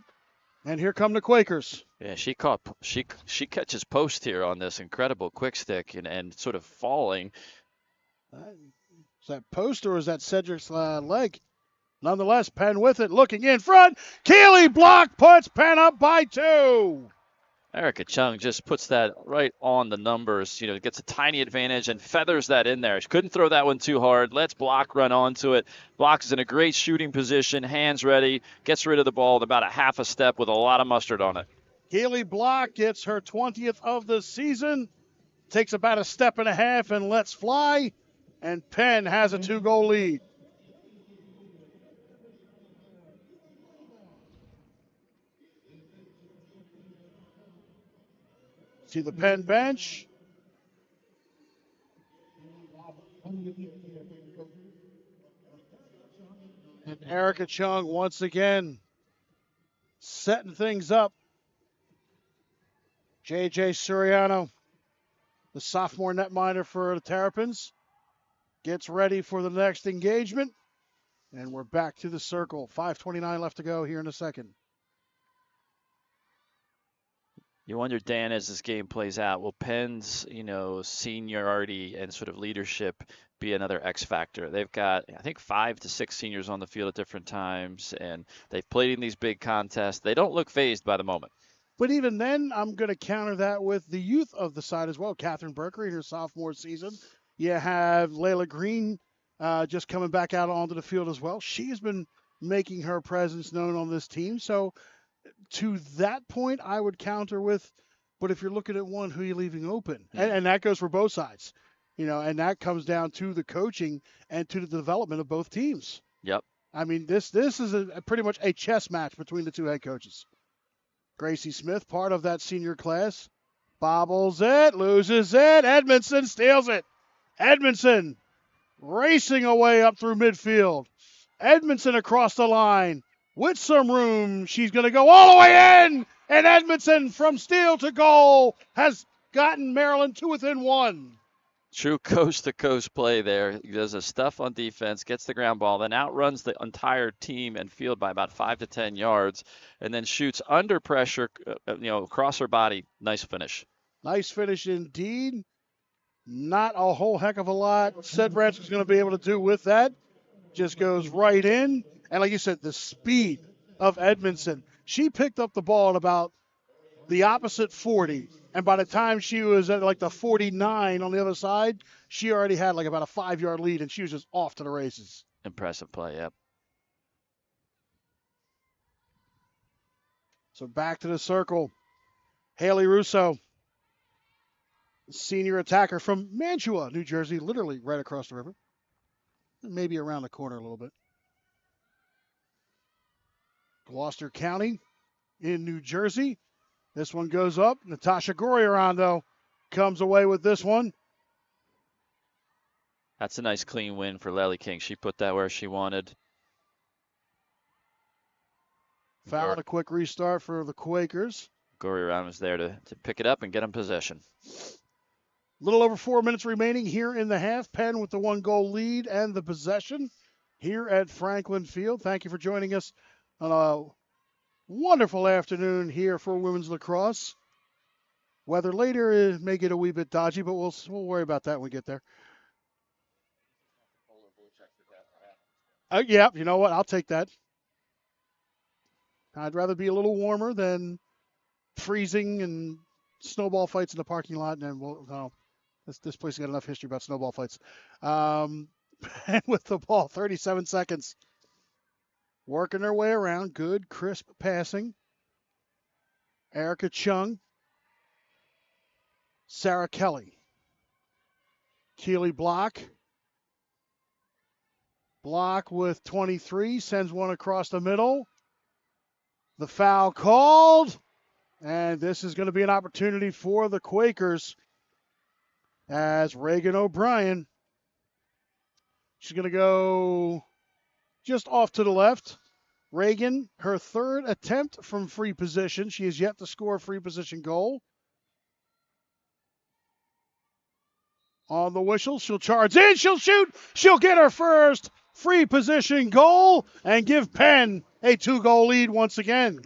and here come the Quakers. Yeah, she catches post here on this incredible quick stick and sort of falling. Is that post or is that Cedric's leg? Nonetheless, Penn with it, looking in front. Keeley block puts Penn up by 2. Erica Chung just puts that right on the numbers, gets a tiny advantage and feathers that in there. She couldn't throw that one too hard. Lets Block run onto it. Block is in a great shooting position, hands ready, gets rid of the ball with about a half a step with a lot of mustard on it. Keeley Block gets her 20th of the season, takes about a step and a half and lets fly, and Penn has a 2-goal lead. See the Penn bench. And Erica Chung once again setting things up. J.J. Suriano, the sophomore netminder for the Terrapins, gets ready for the next engagement. And we're back to the circle. 5:29 left to go here in a second. You wonder, Dan, as this game plays out, will Penn's, seniority and sort of leadership be another X factor? They've got, I think, 5 to 6 seniors on the field at different times, and they've played in these big contests. They don't look phased by the moment. But even then, I'm going to counter that with the youth of the side as well. Catherine Berkery in her sophomore season. You have Layla Green just coming back out onto the field as well. She's been making her presence known on this team. So to that point, I would counter with, but if you're looking at one, who are you leaving open? And that goes for both sides, and that comes down to the coaching and to the development of both teams. Yep. I mean, this is pretty much a chess match between the two head coaches. Gracie Smith, part of that senior class, bobbles it, loses it. Edmondson steals it. Edmondson racing away up through midfield. Edmondson across the line with some room. She's going to go all the way in. And Edmondson from steal to goal has gotten Maryland to within 1. True coast-to-coast play there. He does his stuff on defense, gets the ground ball, then outruns the entire team and field by about 5 to 10 yards, and then shoots under pressure, across her body. Nice finish. Nice finish indeed. Not a whole heck of a lot Sed Branch is going to be able to do with that. Just goes right in. And like you said, the speed of Edmondson. She picked up the ball at about the opposite 40. And by the time she was at like the 49 on the other side, she already had like about a 5-yard lead, and she was just off to the races. Impressive play, yep. So back to the circle. Haley Russo. senior attacker from Mantua, New Jersey, literally right across the river. Maybe around the corner a little bit. Gloucester County in New Jersey. This one goes up. Natasha Goriarando comes away with this one. That's a nice clean win for Lely King. She put that where she wanted. Foul and a quick restart for the Quakers. Goriarando was there to pick it up and get in possession. A little over 4 minutes remaining here in the half. Penn with the 1-goal lead and the possession here at Franklin Field. Thank you for joining us on a wonderful afternoon here for women's lacrosse. Weather later may get a wee bit dodgy, but we'll worry about that when we get there. Yeah, you know what? I'll take that. I'd rather be a little warmer than freezing and snowball fights in the parking lot. And this place has got enough history about snowball fights. And with the ball, 37 seconds. Working their way around. Good, crisp passing. Erica Chung. Sarah Kelly. Keely Block. Block with 23. Sends one across the middle. The foul called. And this is going to be an opportunity for the Quakers as Reagan O'Brien. She's going to go just off to the left. Reagan, her third attempt from free position. She has yet to score a free position goal. On the whistle, she'll charge in, she'll shoot, she'll get her first free position goal and give Penn a 2-goal lead once again.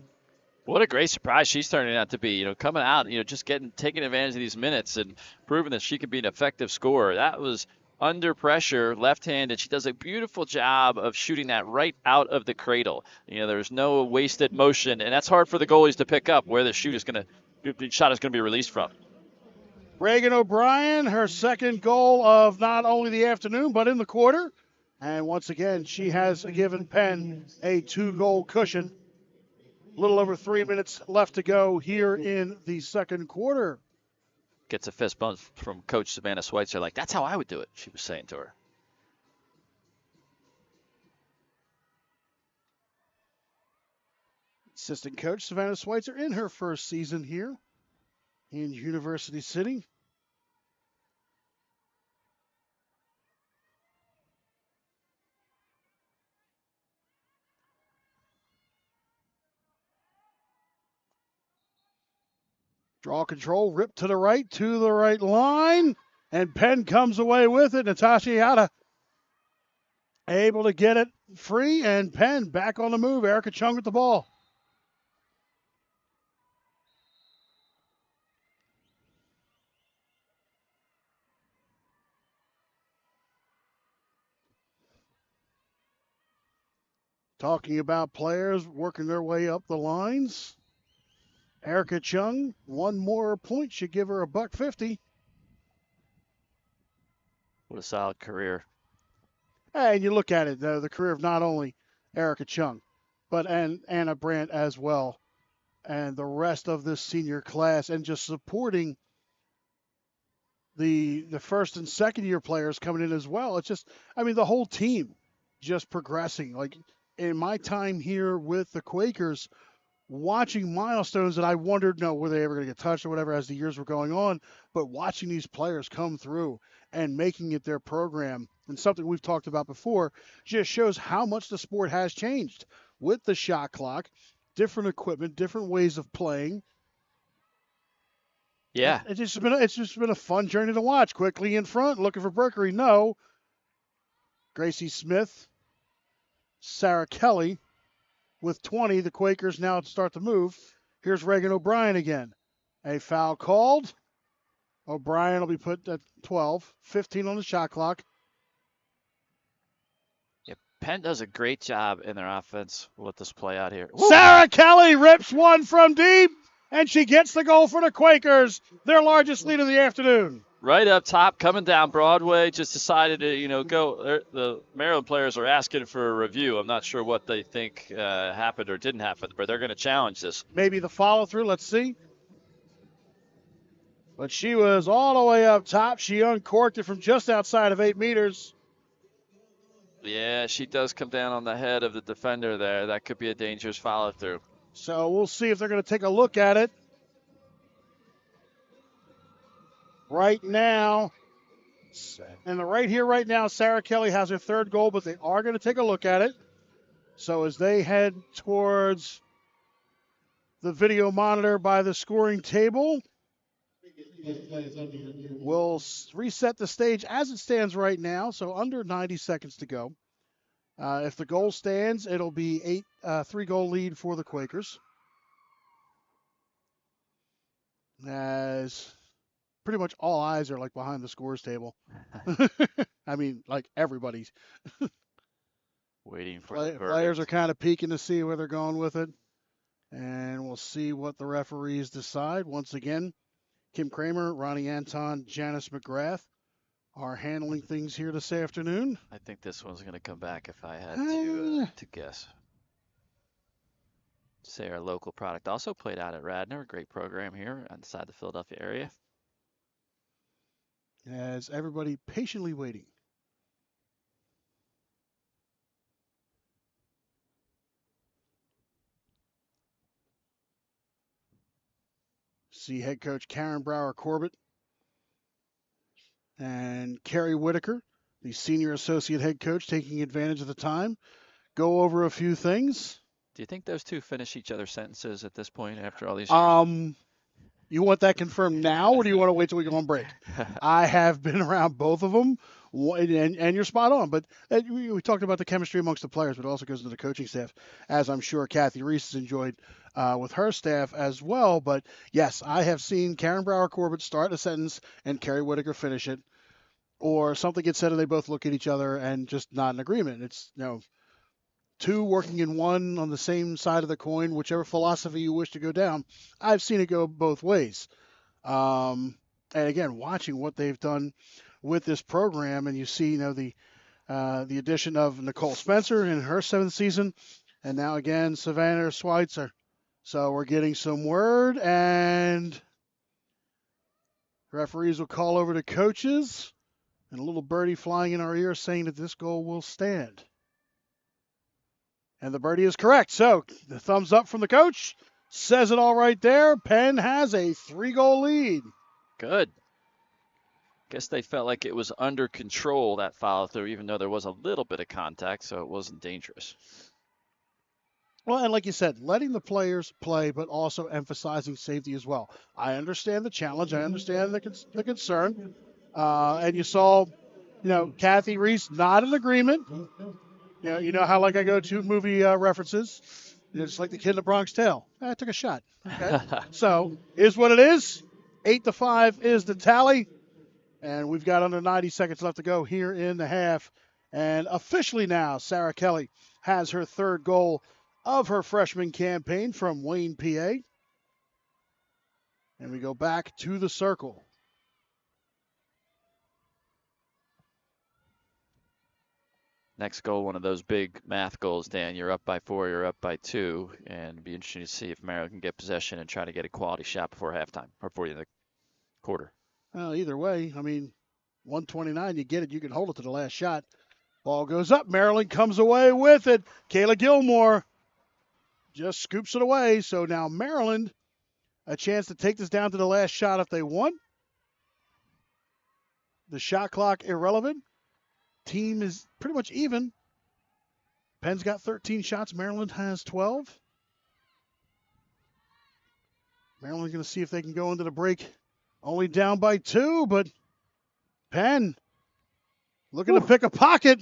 What a great surprise she's turning out to be, coming out, just taking advantage of these minutes and proving that she could be an effective scorer. That was under pressure, left-handed. She does a beautiful job of shooting that right out of the cradle. There's no wasted motion, and that's hard for the goalies to pick up where the shot is going to be released from. Reagan O'Brien, her second goal of not only the afternoon, but in the quarter. And once again, she has given Penn a 2-goal cushion. A little over 3 minutes left to go here in the second quarter. Gets a fist bump from Coach Savannah Schweitzer, like, that's how I would do it, she was saying to her. Assistant coach Savannah Schweitzer in her first season here in University City. Draw control, rip to the right line, and Penn comes away with it. Natasha Yata able to get it free, and Penn back on the move. Erica Chung with the ball. Talking about players working their way up the lines. Erica Chung, one more point should give her $1.50. What a solid career. And you look at it, the career of not only Erica Chung, but Anna Brandt as well, and the rest of this senior class, and just supporting the first and second year players coming in as well. It's just, the whole team just progressing. Like in my time here with the Quakers, watching milestones that I wondered, were they ever going to get touched or whatever as the years were going on, but watching these players come through and making it their program, and something we've talked about before, just shows how much the sport has changed with the shot clock, different equipment, different ways of playing. Yeah. It's just been a fun journey to watch. Quickly in front, looking for Berkery. No. Gracie Smith, Sarah Kelly, with 20, the Quakers now start to move. Here's Reagan O'Brien again. A foul called. O'Brien will be put at 12. 15 on the shot clock. Yeah, Penn does a great job in their offense. We'll let this play out here. Sarah Kelly rips one from deep, and she gets the goal for the Quakers, their largest lead of the afternoon. Right up top, coming down Broadway, just decided to, go. The Maryland players are asking for a review. I'm not sure what they think happened or didn't happen, but they're going to challenge this. Maybe the follow-through. Let's see. But she was all the way up top. She uncorked it from just outside of 8 meters. Yeah, she does come down on the head of the defender there. That could be a dangerous follow-through. So we'll see if they're going to take a look at it. Right now, and right now, Sarah Kelly has her third goal, but they are going to take a look at it. So as they head towards the video monitor by the scoring table, we'll reset the stage as it stands right now. So under 90 seconds to go. If the goal stands, it'll be 3-goal lead for the Quakers. As pretty much all eyes are like behind the scores table. I mean, like everybody's waiting for the players are kind of peeking to see where they're going with it. And we'll see what the referees decide. Once again, Kim Kramer, Ronnie Anton, Janice McGrath are handling things here this afternoon. I think this one's going to come back if I had to guess. Say our local product also played out at Radnor, a great program here inside the Philadelphia area. As everybody patiently waiting. See head coach Karen Brower-Corbett and Carrie Whitaker, the senior associate head coach, taking advantage of the time. Go over a few things. Do you think those two finish each other's sentences at this point after all these years? You want that confirmed now, or do you want to wait till we go on break? I have been around both of them, and you're spot on. But we talked about the chemistry amongst the players, but it also goes into the coaching staff, as I'm sure Kathy Reese has enjoyed with her staff as well. But, yes, I have seen Karen Brower-Corbett start a sentence and Carrie Whitaker finish it, or something gets said and they both look at each other and just not in agreement. It's, two working in one on the same side of the coin, whichever philosophy you wish to go down. I've seen it go both ways. And again, watching what they've done with this program, and you see, the addition of Nicole Spencer in her 7th season, and now again Savannah Schweitzer. So we're getting some word, and referees will call over to coaches, and a little birdie flying in our ear saying that this goal will stand. And the birdie is correct. So the thumbs up from the coach says it all right there. Penn has a 3-goal lead. Good. Guess they felt like it was under control, that follow through, even though there was a little bit of contact, so it wasn't dangerous. Well, and like you said, letting the players play, but also emphasizing safety as well. I understand the challenge. I understand the concern. And you saw, Kathy Reese not in agreement. You know how like I go to movie references, just like the kid in the Bronx Tale. I took a shot. Okay. So is what it is. 8-5 is the tally, and we've got under 90 seconds left to go here in the half. And officially now, Sarah Kelly has her 3rd goal of her freshman campaign from Wayne, PA. And we go back to the circle. Next goal, one of those big math goals, Dan. You're up by 4, you're up by 2, and it'd be interesting to see if Maryland can get possession and try to get a quality shot before halftime or before the quarter. Well, either way, 129, you get it, you can hold it to the last shot. Ball goes up, Maryland comes away with it. Kayla Gilmore just scoops it away. So now Maryland, a chance to take this down to the last shot if they want. The shot clock irrelevant. Team is pretty much even. Penn's got 13 shots. Maryland has 12. Maryland's going to see if they can go into the break only down by 2, but Penn looking to pick a pocket.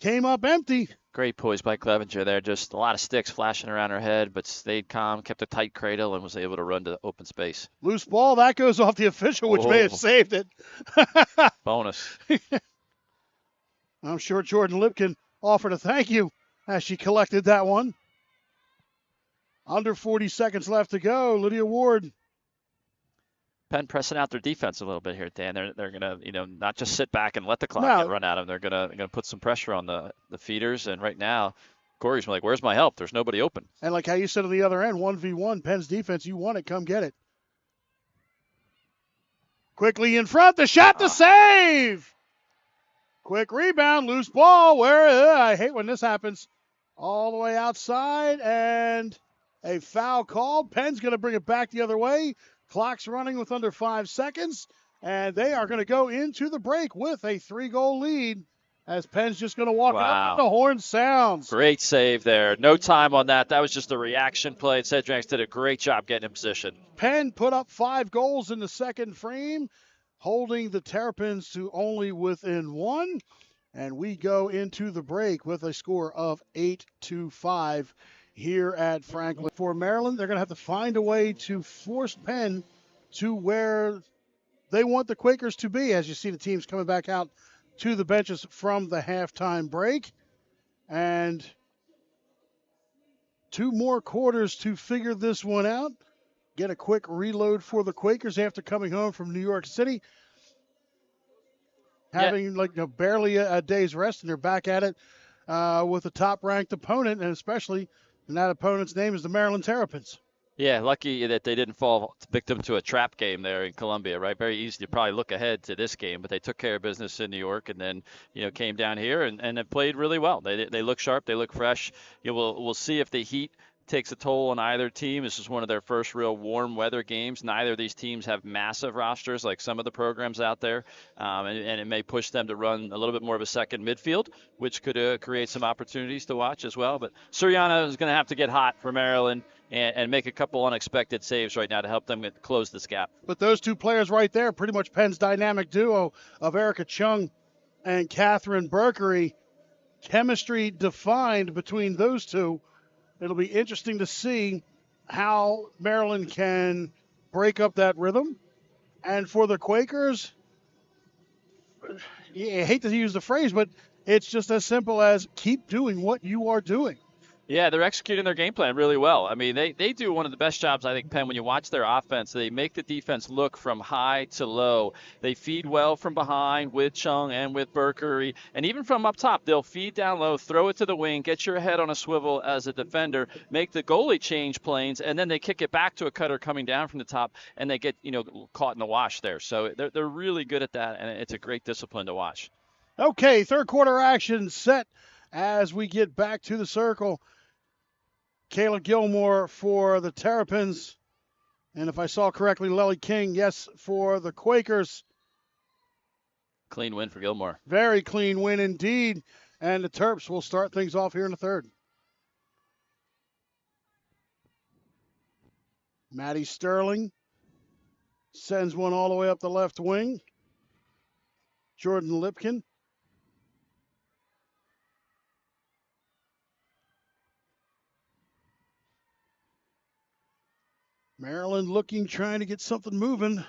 Came up empty. Great poise by Clevenger there. Just a lot of sticks flashing around her head, but stayed calm, kept a tight cradle, and was able to run to open space. Loose ball. That goes off the official, which may have saved it. Bonus. I'm sure Jordan Lipkin offered a thank you as she collected that one. Under 40 seconds left to go. Lydia Ward. Penn pressing out their defense a little bit here, Dan. They're gonna, not just sit back and let the clock run at them. They're gonna put some pressure on the feeders. And right now, Corey's like, "Where's my help? There's nobody open." And like how you said on the other end, 1v1, Penn's defense. You want it, come get it. Quickly in front, the shot to save. Quick rebound, loose ball. I hate when this happens. All the way outside, and a foul called. Penn's going to bring it back the other way. Clock's running with under 5 seconds, and they are going to go into the break with a 3-goal lead as Penn's just going to walk it up and the horn sounds. Great save there. No time on that. That was just a reaction play. Cedranks did a great job getting in position. Penn put up 5 goals in the second frame, holding the Terrapins to only within 1. And we go into the break with a score of 8-5 here at Franklin. For Maryland, they're going to have to find a way to force Penn to where they want the Quakers to be, as you see the teams coming back out to the benches from the halftime break. And 2 more quarters to figure this one out. Get a quick reload for the Quakers after coming home from New York City. Having barely a day's rest, and they're back at it with a top-ranked opponent, and especially, and that opponent's name is the Maryland Terrapins. Yeah, lucky that they didn't fall victim to a trap game there in Columbia, right? Very easy to probably look ahead to this game, but they took care of business in New York, and then came down here and have played really well. They look sharp, they look fresh. We'll see if the heat takes a toll on either team. This is one of their first real warm weather games. Neither of these teams have massive rosters like some of the programs out there, and it may push them to run a little bit more of a second midfield, which could create some opportunities to watch as well. But Suriano is going to have to get hot for Maryland and make a couple unexpected saves right now to help them close this gap. But those 2 players right there, pretty much Penn's dynamic duo of Erica Chung and Catherine Berkery, chemistry defined between those 2. It'll be interesting to see how Maryland can break up that rhythm. And for the Quakers, I hate to use the phrase, but it's just as simple as keep doing what you are doing. Yeah, they're executing their game plan really well. I mean, they do one of the best jobs, I think, Penn, when you watch their offense. They make the defense look from high to low. They feed well from behind with Chung and with Berkery. And even from up top, they'll feed down low, throw it to the wing, get your head on a swivel as a defender, make the goalie change planes, and then they kick it back to a cutter coming down from the top, and they get caught in the wash there. So they're really good at that, and it's a great discipline to watch. Okay, third quarter action set as we get back to the circle. Kayla Gilmore for the Terrapins. And if I saw correctly, Lely King, yes, for the Quakers. Clean win for Gilmore. Very clean win indeed. And the Terps will start things off here in the third. Maddie Sterling sends one all the way up the left wing. Jordan Lipkin. Maryland trying to get something moving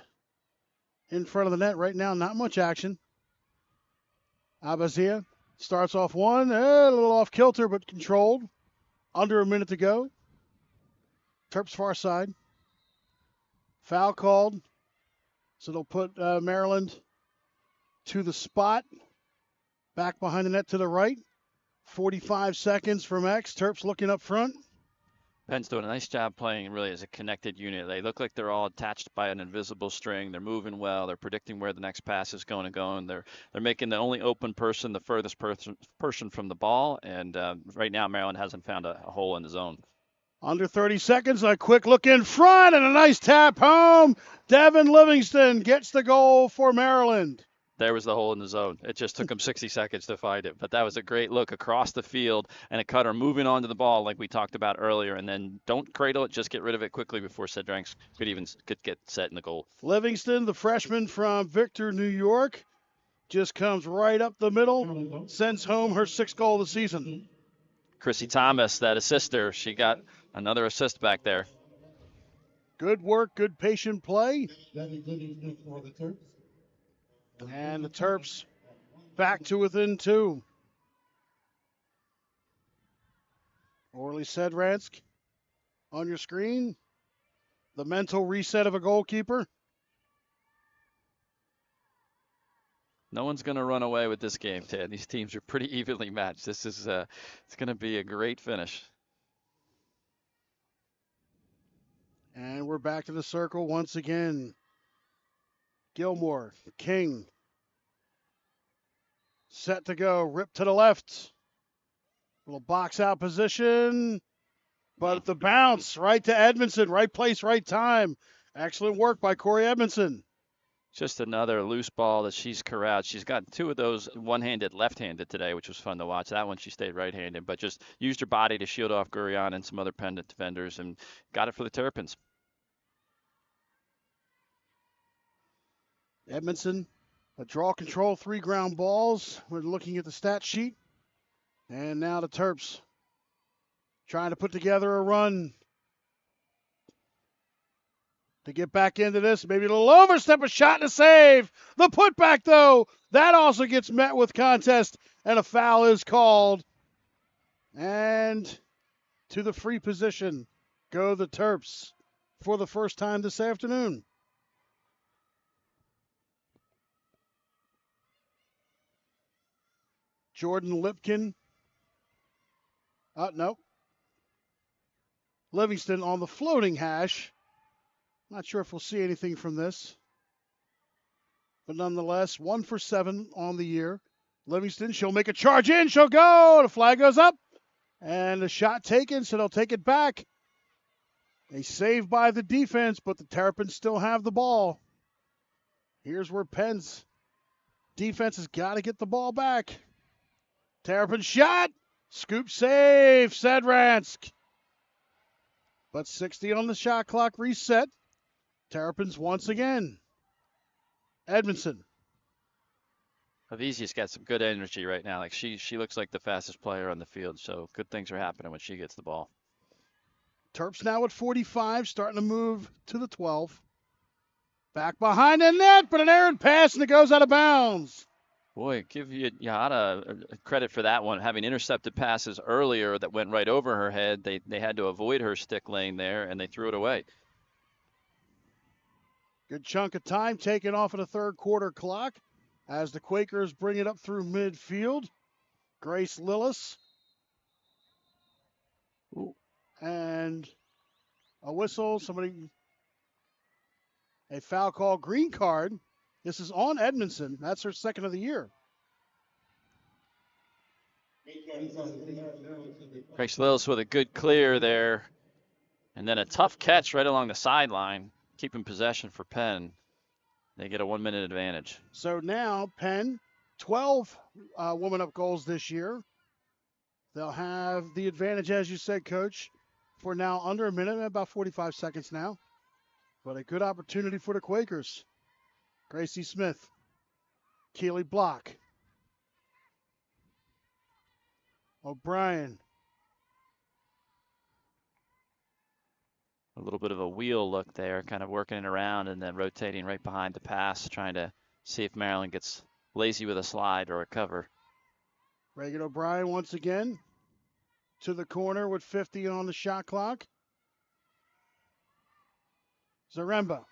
in front of the net right now. Not much action. Abazia starts off one. A little off kilter, but controlled. Under a minute to go. Terps far side. Foul called. So they'll put Maryland to the spot. Back behind the net to the right. 45 seconds from X. Terps looking up front. Penn's doing a nice job playing really as a connected unit. They look like they're all attached by an invisible string. They're moving well. They're predicting where the next pass is going to go, and they're making the only open person the furthest person from the ball. And right now, Maryland hasn't found a hole in the zone. Under 30 seconds, a quick look in front and a nice tap home. Devin Livingston gets the goal for Maryland. There was the hole in the zone. It just took him 60 seconds to find it. But that was a great look across the field and a cutter moving onto the ball like we talked about earlier. And then don't cradle it, just get rid of it quickly before Cedranks could get set in the goal. Livingston, the freshman from Victor, New York, just comes right up the middle, sends home her 6th goal of the season. Chrissy Thomas, that assister, she got another assist back there. Good work, good patient play. And the Terps back to within 2. Orly Sedransk on your screen. The mental reset of a goalkeeper. No one's going to run away with this game, Ted. These teams are pretty evenly matched. This is it's going to be a great finish. And we're back to the circle once again. Gilmore, King. Set to go, rip to the left. Little box out position. But the bounce right to Edmondson. Right place, right time. Excellent work by Corey Edmondson. Just another loose ball that she's corralled. She's got two of those one-handed, left-handed today, which was fun to watch. That one she stayed right-handed, but just used her body to shield off Gurion and some other pendant defenders and got it for the Terrapins. Edmondson, a draw control, 3 ground balls. We're looking at the stat sheet. And now the Terps trying to put together a run to get back into this. Maybe a little overstep, a shot and a save. The putback, though, that also gets met with contest, and a foul is called. And to the free position go the Terps for the first time this afternoon. Jordan Lipkin. No. Livingston on the floating hash. Not sure if we'll see anything from this. But nonetheless, 1 for 7 on the year. Livingston, she'll make a charge in. She'll go. The flag goes up. And the shot taken, so they'll take it back. A save by the defense, but the Terrapins still have the ball. Here's where Penn's defense has got to get the ball back. Terrapin shot. Scoop save. Sedransk. But 60 on the shot clock reset. Terrapins once again. Edmondson. Avicia's got some good energy right now. Like she looks like the fastest player on the field, so good things are happening when she gets the ball. Terps now at 45, starting to move to the 12. Back behind the net, but an errant pass and it goes out of bounds. Boy, give Yahada credit for that one. Having intercepted passes earlier that went right over her head, they had to avoid her stick lane there, and they threw it away. Good chunk of time taken off of the third quarter clock as the Quakers bring it up through midfield. Grace Lillis. Ooh. And a whistle, a foul call, green card. This is on Edmondson. That's her second of the year. Grace Lillis with a good clear there. And then a tough catch right along the sideline, keeping possession for Penn. They get a 1-minute advantage. So now Penn, 12 woman up goals this year. They'll have the advantage, as you said, Coach, for now under a minute, about 45 seconds now. But a good opportunity for the Quakers. Gracie Smith, Keely Block, O'Brien. A little bit of a wheel look there, kind of working it around and then rotating right behind the pass, trying to see if Maryland gets lazy with a slide or a cover. Reagan O'Brien once again to the corner with 50 on the shot clock. Zaremba.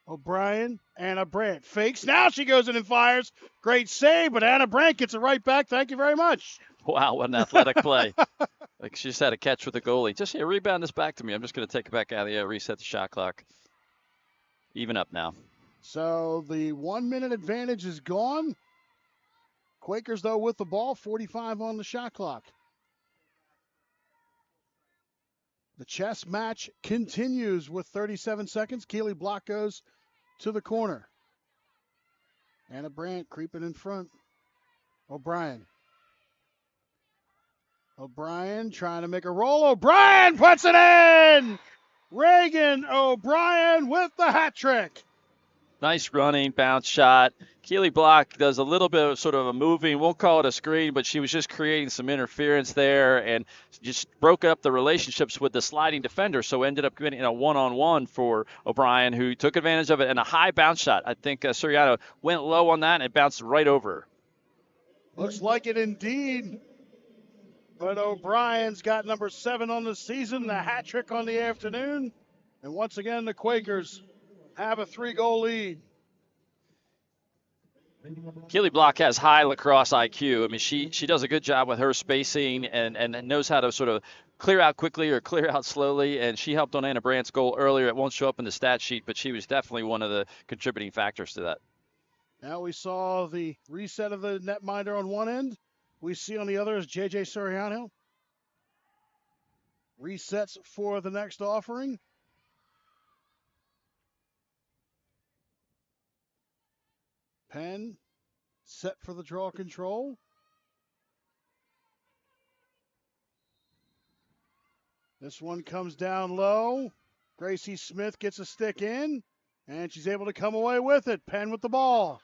O'Brien, Anna Brandt fakes. Now she goes in and fires. Great save, but Anna Brandt gets it right back. Thank you very much. Wow, what an athletic play. Like she just had a catch with the goalie. Just rebound this back to me. I'm just going to take it back out of the air, reset the shot clock. Even up now. So the 1-minute advantage is gone. Quakers, though, with the ball, 45 on the shot clock. The chess match continues with 37 seconds. Keely Block goes to the corner. Anna Brandt creeping in front. O'Brien. O'Brien trying to make a roll. O'Brien puts it in! Reagan O'Brien with the hat trick. Nice running bounce shot. Keely Block does a little bit of sort of a moving, won't call it a screen, but she was just creating some interference there and just broke up the relationships with the sliding defender, so ended up getting a one-on-one for O'Brien, who took advantage of it, and a high bounce shot. I think Suriano went low on that, and it bounced right over. Looks like it indeed. But O'Brien's got number 7 on the season, the hat trick on the afternoon. And once again, the Quakers have a 3-goal lead. Keely Block has high lacrosse IQ. I mean, she does a good job with her spacing and knows how to sort of clear out quickly or clear out slowly, and she helped on Anna Brandt's goal earlier. It won't show up in the stat sheet, but she was definitely one of the contributing factors to that. Now we saw the reset of the netminder on one end. We see on the other is J.J. Soriano. Resets for the next offering. Penn set for the draw control. This one comes down low. Gracie Smith gets a stick in, and she's able to come away with it. Penn with the ball.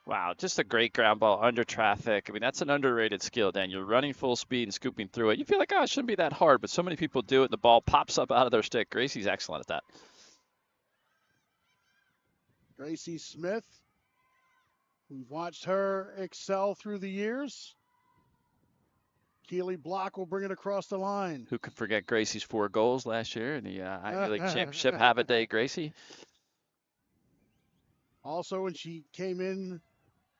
Wow, just a great ground ball under traffic. I mean, that's an underrated skill, Dan. You're running full speed and scooping through it. You feel like, oh, it shouldn't be that hard, but so many people do it, and the ball pops up out of their stick. Gracie's excellent at that. Gracie Smith, we've watched her excel through the years. Keely Block will bring it across the line. Who could forget Gracie's 4 goals last year in the Ivy League Championship? Have a day, Gracie. Also, when she came in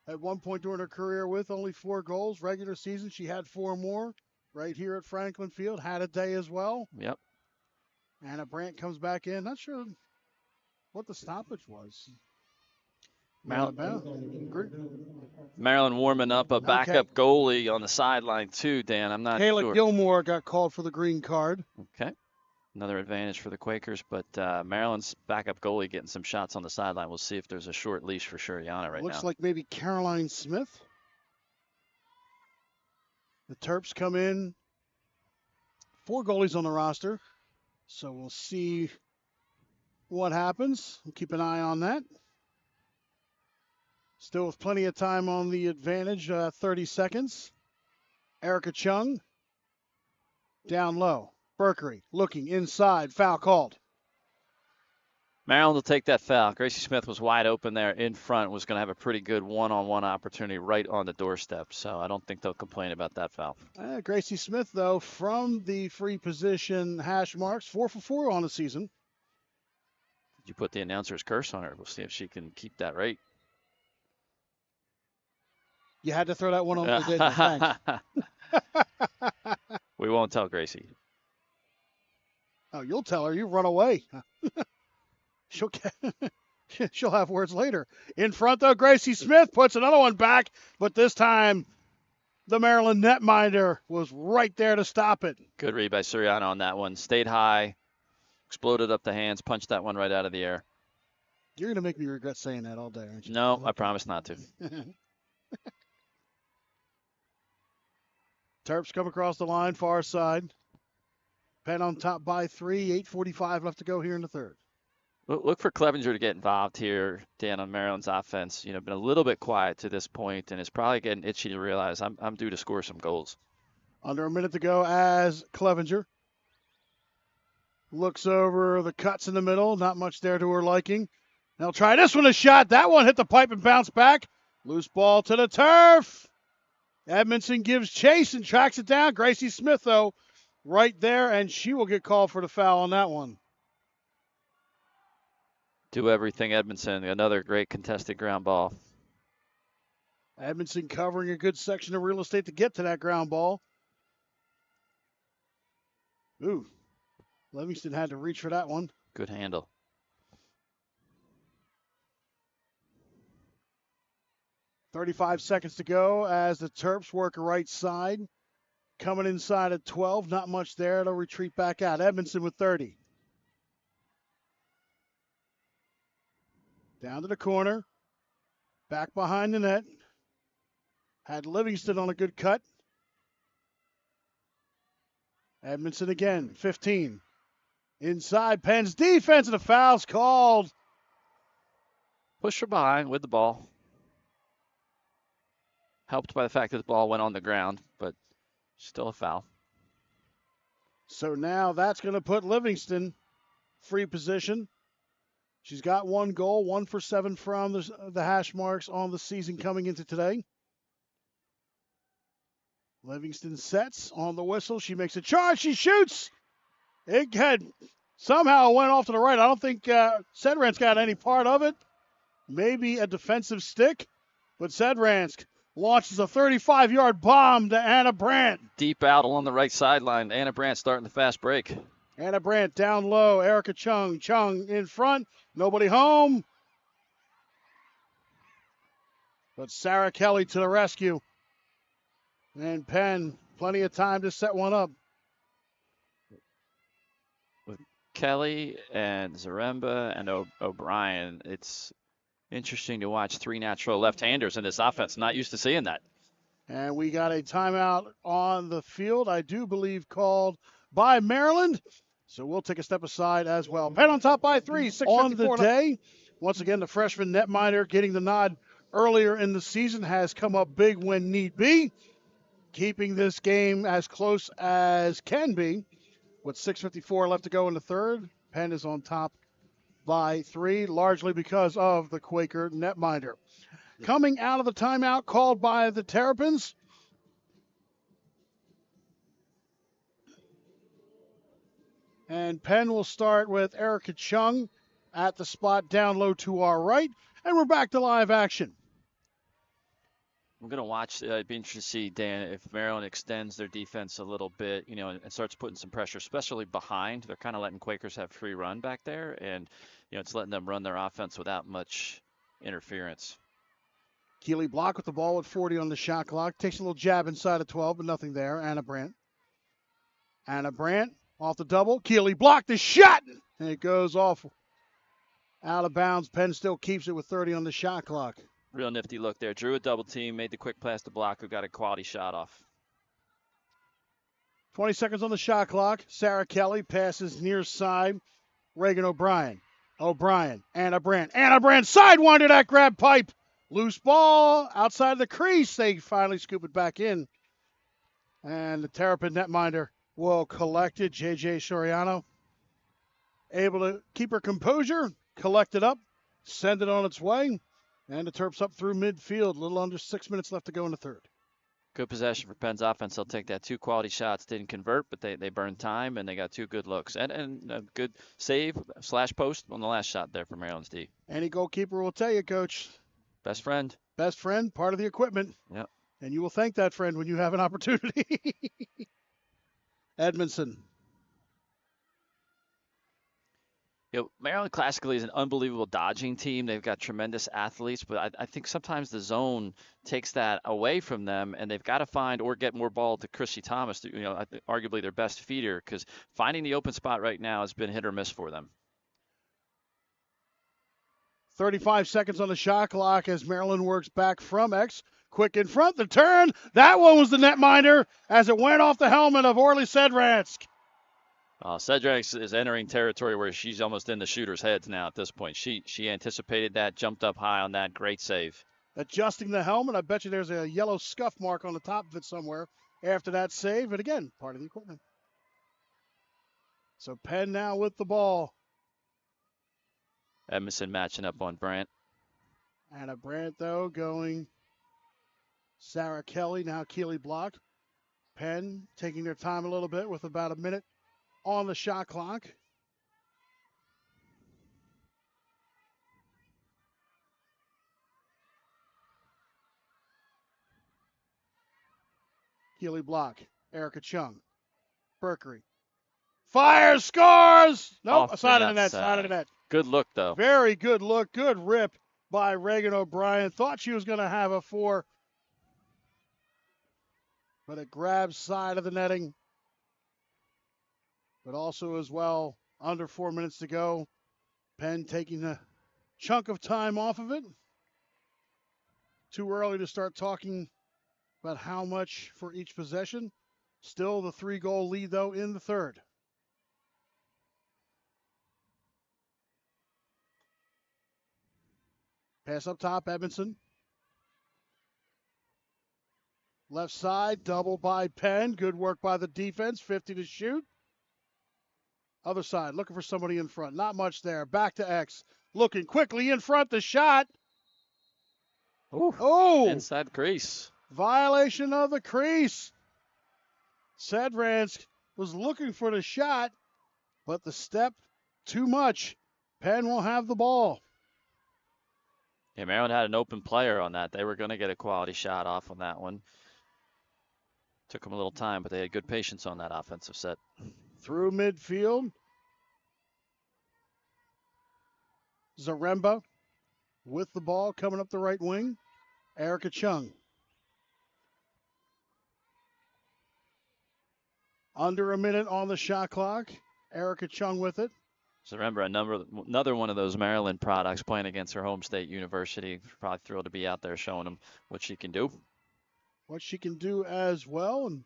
at one point during her career with only 4 goals, regular season, she had 4 more right here at Franklin Field. Had a day as well. Yep. Anna Brandt comes back in. Not sure what the stoppage was. Maryland warming up a backup goalie on the sideline too, Dan. I'm not Kayla sure. Gilmore got called for the green card. Okay. Another advantage for the Quakers, but Maryland's backup goalie getting some shots on the sideline. We'll see if there's a short leash for Suriana right now. Looks like maybe Caroline Smith. The Terps come in. 4 goalies on the roster. So we'll see what happens. We'll keep an eye on that. Still with plenty of time on the advantage, 30 seconds. Erica Chung down low. Berkery looking inside, foul called. Maryland will take that foul. Gracie Smith was wide open there in front, was going to have a pretty good one-on-one opportunity right on the doorstep, so I don't think they'll complain about that foul. Gracie Smith, though, from the free position hash marks, 4 for 4 on the season. You put the announcer's curse on her. We'll see if she can keep that right. You had to throw that one on the didn't you? Thanks. We won't tell Gracie. Oh, you'll tell her. You run away. She'll have words later. In front, though, Gracie Smith puts another one back, but this time the Maryland netminder was right there to stop it. Good read by Suriano on that one. Stayed high, exploded up the hands, punched that one right out of the air. You're going to make me regret saying that all day, aren't you? No, I promise not to. Terps come across the line, far side. Penn on top by 3, 8:45 left to go here in the third. Look for Clevenger to get involved here, Dan, on Maryland's offense. You know, been a little bit quiet to this point, and is probably getting itchy to realize I'm due to score some goals. Under a minute to go as Clevenger looks over the cuts in the middle. Not much there to her liking. They'll try this one a shot. That one hit the pipe and bounced back. Loose ball to the turf. Edmondson gives chase and tracks it down. Gracie Smith, though, right there, and she will get called for the foul on that one. Do everything, Edmondson. Another great contested ground ball. Edmondson covering a good section of real estate to get to that ground ball. Ooh, Livingston had to reach for that one. Good handle. .35 seconds to go as the Terps work a right side. Coming inside at 12. Not much there. They'll retreat back out. Edmondson with 30. Down to the corner. Back behind the net. Had Livingston on a good cut. Edmondson again. 15. Inside Penn's defense, and a foul's called. Push her behind with the ball. Helped by the fact that the ball went on the ground, but still a foul. So now that's going to put Livingston free position. She's got 1 goal, 1 for 7 from the hash marks on the season coming into today. Livingston sets on the whistle. She makes a charge. She shoots. It had somehow went off to the right. I don't think Sedransk got any part of it. Maybe a defensive stick, but Sedransk launches a 35-yard bomb to Anna Brandt. Deep out along the right sideline. Anna Brandt starting the fast break. Anna Brandt down low. Erica Chung. Chung in front. Nobody home. But Sarah Kelly to the rescue. And Penn, plenty of time to set one up. With Kelly and Zaremba and O'Brien, it's interesting to watch three natural left-handers in this offense. Not used to seeing that. And we got a timeout on the field, I do believe called by Maryland. So we'll take a step aside as well. Penn on top by 3, 6:54 on the day. Once again, the freshman netminder getting the nod earlier in the season has come up big when need be, keeping this game as close as can be. With 6:54 left to go in the third, Penn is on top by 3, largely because of the Quaker netminder. Coming out of the timeout called by the Terrapins, and Penn will start with Erica Chung at the spot down low to our right, and we're back to live action. I'm going to watch. It'd be interesting to see, Dan, if Maryland extends their defense a little bit, and starts putting some pressure, especially behind. They're kind of letting Quakers have free run back there, and, it's letting them run their offense without much interference. Keely Block with the ball with 40 on the shot clock. Takes a little jab inside of 12, but nothing there. Anna Brandt. Anna Brandt off the double. Keely Block the shot, and it goes off out of bounds. Penn still keeps it with 30 on the shot clock. Real nifty look there. Drew a double team, made the quick pass to Block, who got a quality shot off. 20 seconds on the shot clock. Sarah Kelly passes near side. Reagan O'Brien. Anna Brandt. Anna Brandt sidewinder that grab pipe. Loose ball outside the crease. They finally scoop it back in. And the Terrapin netminder will collect it. J.J. Soriano able to keep her composure, collect it up, send it on its way. And the Terps up through midfield. A little under 6 minutes left to go in the third. Good possession for Penn's offense. They'll take that. 2 quality shots. Didn't convert, but they burned time, and they got 2 good looks. And a good save / post on the last shot there for Maryland's D. Any goalkeeper will tell you, Coach. Best friend. Best friend, part of the equipment. Yep. And you will thank that friend when you have an opportunity. Edmondson. Maryland classically is an unbelievable dodging team. They've got tremendous athletes, but I think sometimes the zone takes that away from them, and they've got to find or get more ball to Chrissy Thomas, arguably their best feeder, because finding the open spot right now has been hit or miss for them. 35 seconds on the shot clock as Maryland works back from X. Quick in front, the turn. That one was the netminder as it went off the helmet of Orly Sedransk. Sedransk is entering territory where she's almost in the shooter's heads now at this point. She anticipated that, jumped up high on that. Great save. Adjusting the helmet. I bet you there's a yellow scuff mark on the top of it somewhere after that save. And again, part of the equipment. So Penn now with the ball. Edmondson matching up on Brandt. Anna Brandt, though, going Sarah Kelly, now Keely Block. Penn taking their time a little bit with about a minute on the shot clock. Keely Block, Erica Chung, Berkery. Fires, scores! Nope, side of the net, side of the net. Good look, though. Very good look, good rip by Reagan O'Brien. Thought she was going to have a 4, but it grabs side of the netting. But also as well, under 4 minutes to go. Penn taking a chunk of time off of it. Too early to start talking about how much for each possession. Still the 3-goal lead, though, in the third. Pass up top, Edmondson. Left side, double by Penn. Good work by the defense, 50 to shoot. Other side, looking for somebody in front. Not much there. Back to X. Looking quickly in front, the shot. Ooh, oh! Inside the crease. Violation of the crease. Sedransk was looking for the shot, but the step too much. Penn will have the ball. Yeah, Maryland had an open player on that. They were going to get a quality shot off on that one. Took them a little time, but they had good patience on that offensive set. Through midfield. Zaremba with the ball coming up the right wing. Erica Chung. Under a minute on the shot clock. Erica Chung with it. So remember, another one of those Maryland products playing against her home state university. Probably thrilled to be out there showing them what she can do. What she can do as well. And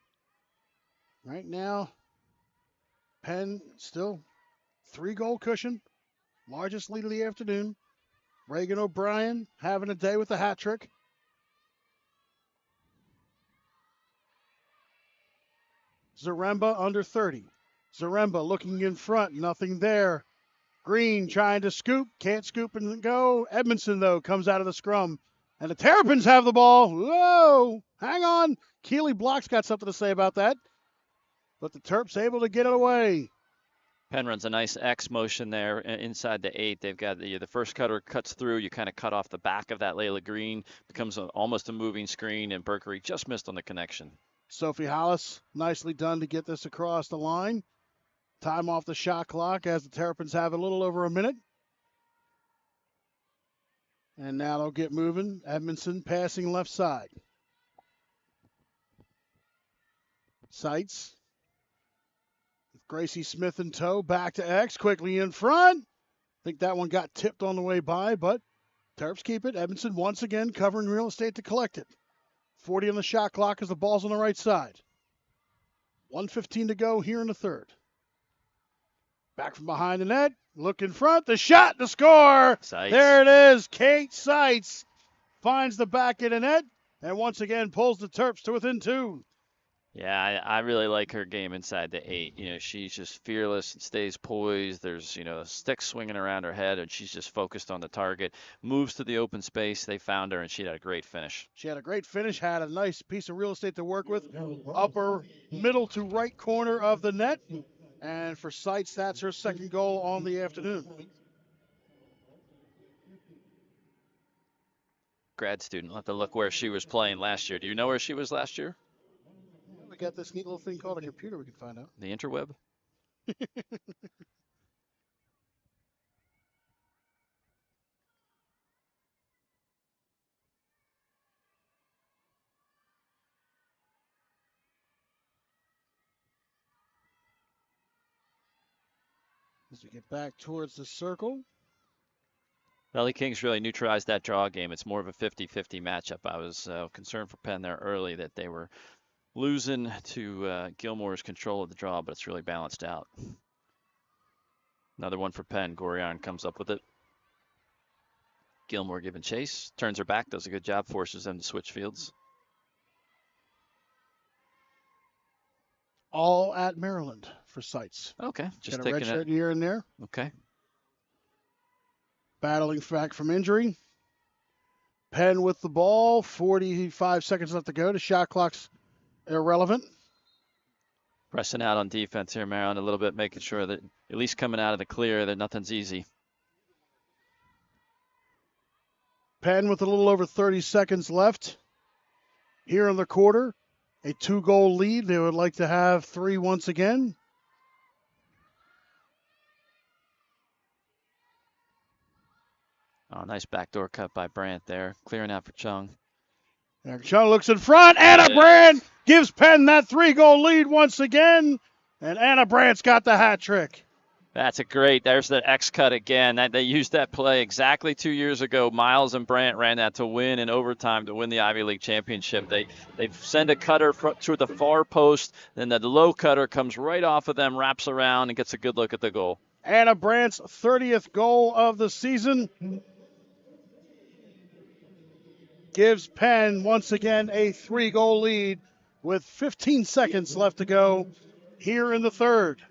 right now, Penn still 3-goal cushion. Largest lead of the afternoon. Reagan O'Brien having a day with a hat trick. Zaremba under 30. Zaremba looking in front, nothing there. Green trying to scoop, can't scoop and go. Edmondson, though, comes out of the scrum. And the Terrapins have the ball. Whoa, hang on. Keeley Block's got something to say about that. But the Terps able to get it away. Penn runs a nice X motion there inside the 8. They've got the first cutter cuts through. You kind of cut off the back of that Layla Green. Becomes almost a moving screen, and Berkery just missed on the connection. Sophie Hollis, nicely done to get this across the line. Time off the shot clock as the Terrapins have a little over a minute. And now they'll get moving. Edmondson passing left side. Seitz. Gracie Smith in tow. Back to X. Quickly in front. I think that one got tipped on the way by, but Terps keep it. Edmondson once again covering real estate to collect it. 40 on the shot clock as the ball's on the right side. 1:15 to go here in the third. Back from behind the net. Look in front. The shot to score. Seitz. There it is. Kate Seitz finds the back of the net and once again pulls the Terps to within 2. Yeah, I really like her game inside the 8. She's just fearless and stays poised. There's, a stick swinging around her head, and she's just focused on the target. Moves to the open space. They found her, and she had a great finish. She had a great finish, had a nice piece of real estate to work with. Upper middle to right corner of the net. And for Seitz, that's her second goal on the afternoon. Grad student. I'll have to look where she was playing last year. Do you know where she was last year? We got this neat little thing called a computer we can find out. The interweb? As we get back towards the circle. Valley Kings really neutralized that draw game. It's more of a 50-50 matchup. I was concerned for Penn there early that they were losing to Gilmore's control of the draw, but it's really balanced out. Another one for Penn. Goriarn comes up with it. Gilmore giving chase. Turns her back. Does a good job. Forces them to switch fields. All at Maryland for Seitz. Okay. Just got a taking redshirt here and there. Okay. Battling back from injury. Penn with the ball. 45 seconds left to go. The shot clock's irrelevant. Pressing out on defense here, Maryland, a little bit, making sure that at least coming out of the clear that nothing's easy. Penn with a little over 30 seconds left here in the quarter. A 2-goal lead. They would like to have 3 once again. Oh, nice backdoor cut by Brandt there. Clearing out for Chung. Chung looks in front. Anna Brandt gives Penn that 3-goal lead once again. And Anna Brandt's got the hat trick. That's there's the X cut again. They used that play exactly 2 years ago. Miles and Brandt ran that to win in overtime to win the Ivy League championship. They send a cutter to the far post, then the low cutter comes right off of them, wraps around, and gets a good look at the goal. Anna Brandt's 30th goal of the season. Gives Penn once again a 3-goal lead with 15 seconds left to go here in the third.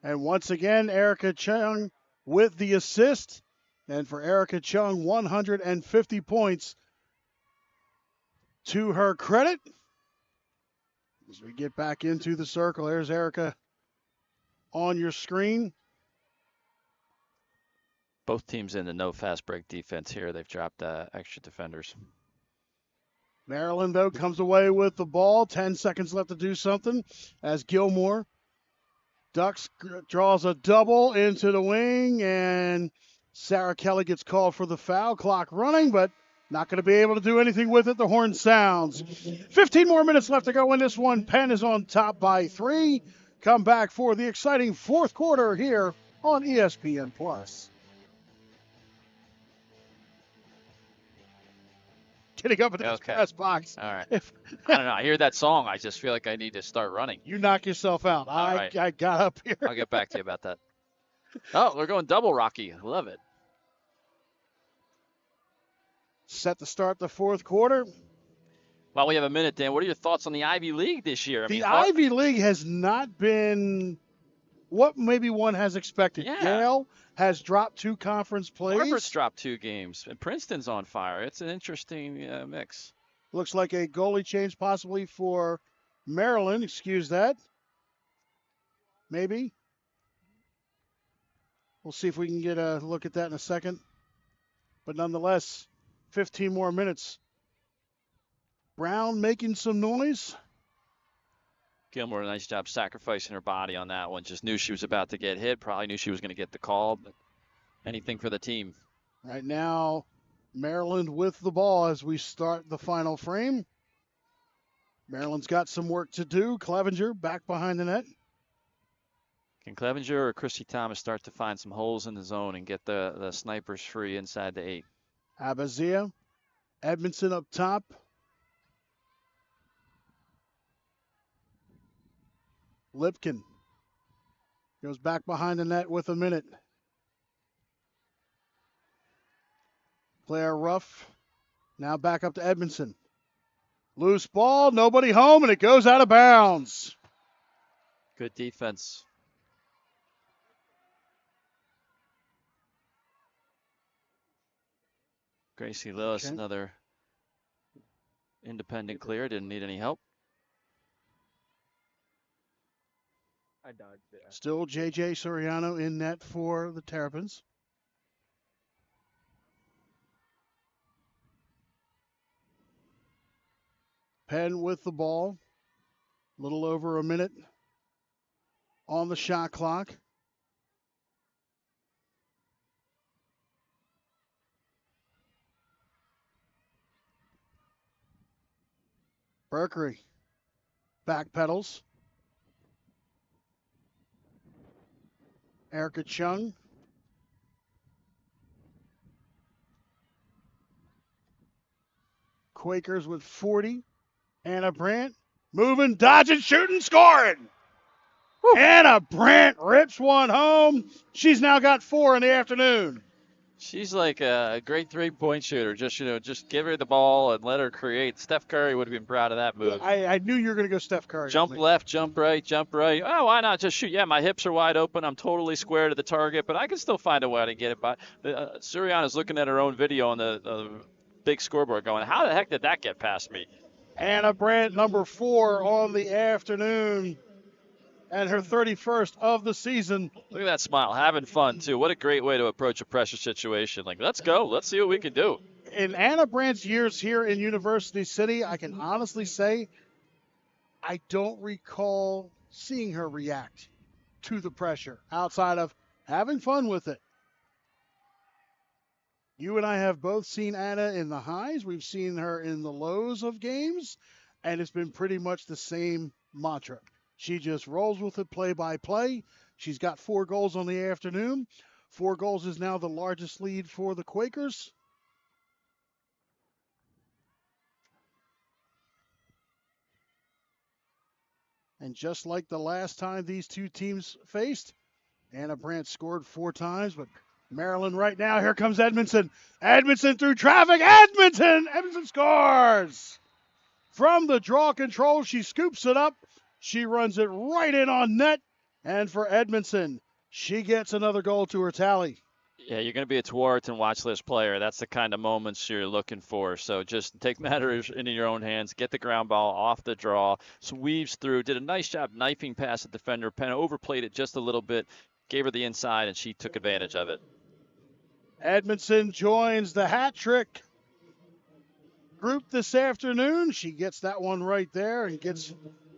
And once again, Erica Chung with the assist. And for Erica Chung, 150 points. To her credit, as we get back into the circle, there's Erica on your screen. Both teams in the no fast break defense here. They've dropped extra defenders. Maryland, though, comes away with the ball. 10 seconds left to do something as Gilmore ducks, draws a double into the wing, and Sarah Kelly gets called for the foul. Clock running, but not going to be able to do anything with it. The horn sounds. 15 more minutes left to go in this one. Penn is on top by 3. Come back for the exciting fourth quarter here on ESPN+. Getting up in the press box. All right. I don't know. I hear that song. I just feel like I need to start running. You knock yourself out. I got up here. I'll get back to you about that. Oh, we're going double, Rocky. Love it. Set to start the fourth quarter. While we have a minute, Dan, what are your thoughts on the Ivy League this year? Ivy League has not been what maybe one has expected. Yeah. Yale has dropped 2 conference plays. Harvard's dropped 2 games, and Princeton's on fire. It's an interesting mix. Looks like a goalie change possibly for Maryland. Excuse that. Maybe. We'll see if we can get a look at that in a second. But nonetheless, 15 more minutes. Brown making some noise. Gilmore, a nice job sacrificing her body on that one. Just knew she was about to get hit. Probably knew she was going to get the call, but anything for the team. Right now, Maryland with the ball as we start the final frame. Maryland's got some work to do. Clevenger back behind the net. Can Clevenger or Christy Thomas start to find some holes in the zone and get the snipers free inside the 8? Abazia. Edmondson up top. Lipkin goes back behind the net with a minute. Claire Ruff now back up to Edmondson. Loose ball, nobody home, and it goes out of bounds. Good defense. Gracie Lewis, another independent clear, didn't need any help. I dodged it. Still J.J. Soriano in net for the Terrapins. Penn with the ball. A little over a minute on the shot clock. Berkery backpedals. Erica Chung. Quakers with 40. Anna Brandt moving, dodging, shooting, scoring. Woo. Anna Brandt rips one home. She's now got 4 in the afternoon. She's like a great 3-point shooter. Just give her the ball and let her create. Steph Curry would have been proud of that move. I knew you were going to go Steph Curry. Jump left, jump right, jump right. Oh, why not just shoot? Yeah, my hips are wide open. I'm totally square to the target, but I can still find a way to get it by. Suriana's looking at her own video on the big scoreboard going, how the heck did that get past me? Anna Brandt, number 4 on the afternoon, and her 31st of the season. Look at that smile, having fun, too. What a great way to approach a pressure situation. Like, let's go. Let's see what we can do. In Anna Brandt's years here in University City, I can honestly say I don't recall seeing her react to the pressure outside of having fun with it. You and I have both seen Anna in the highs. We've seen her in the lows of games, and it's been pretty much the same mantra. She just rolls with it play by play. She's got 4 goals on the afternoon. 4 goals is now the largest lead for the Quakers. And just like the last time these two teams faced, Anna Brandt scored 4 times, but Maryland right now, here comes Edmondson. Edmondson through traffic. Edmondson scores. From the draw control, she scoops it up. She runs it right in on net. And for Edmondson, she gets another goal to her tally. Yeah, you're going to be a Tewaaraton watch list player. That's the kind of moments you're looking for. So just take matters into your own hands. Get the ground ball off the draw. Weaves through. Did a nice job knifing past the defender. Penn overplayed it just a little bit. Gave her the inside, and she took advantage of it. Edmondson joins the hat trick group this afternoon. She gets that one right there and gets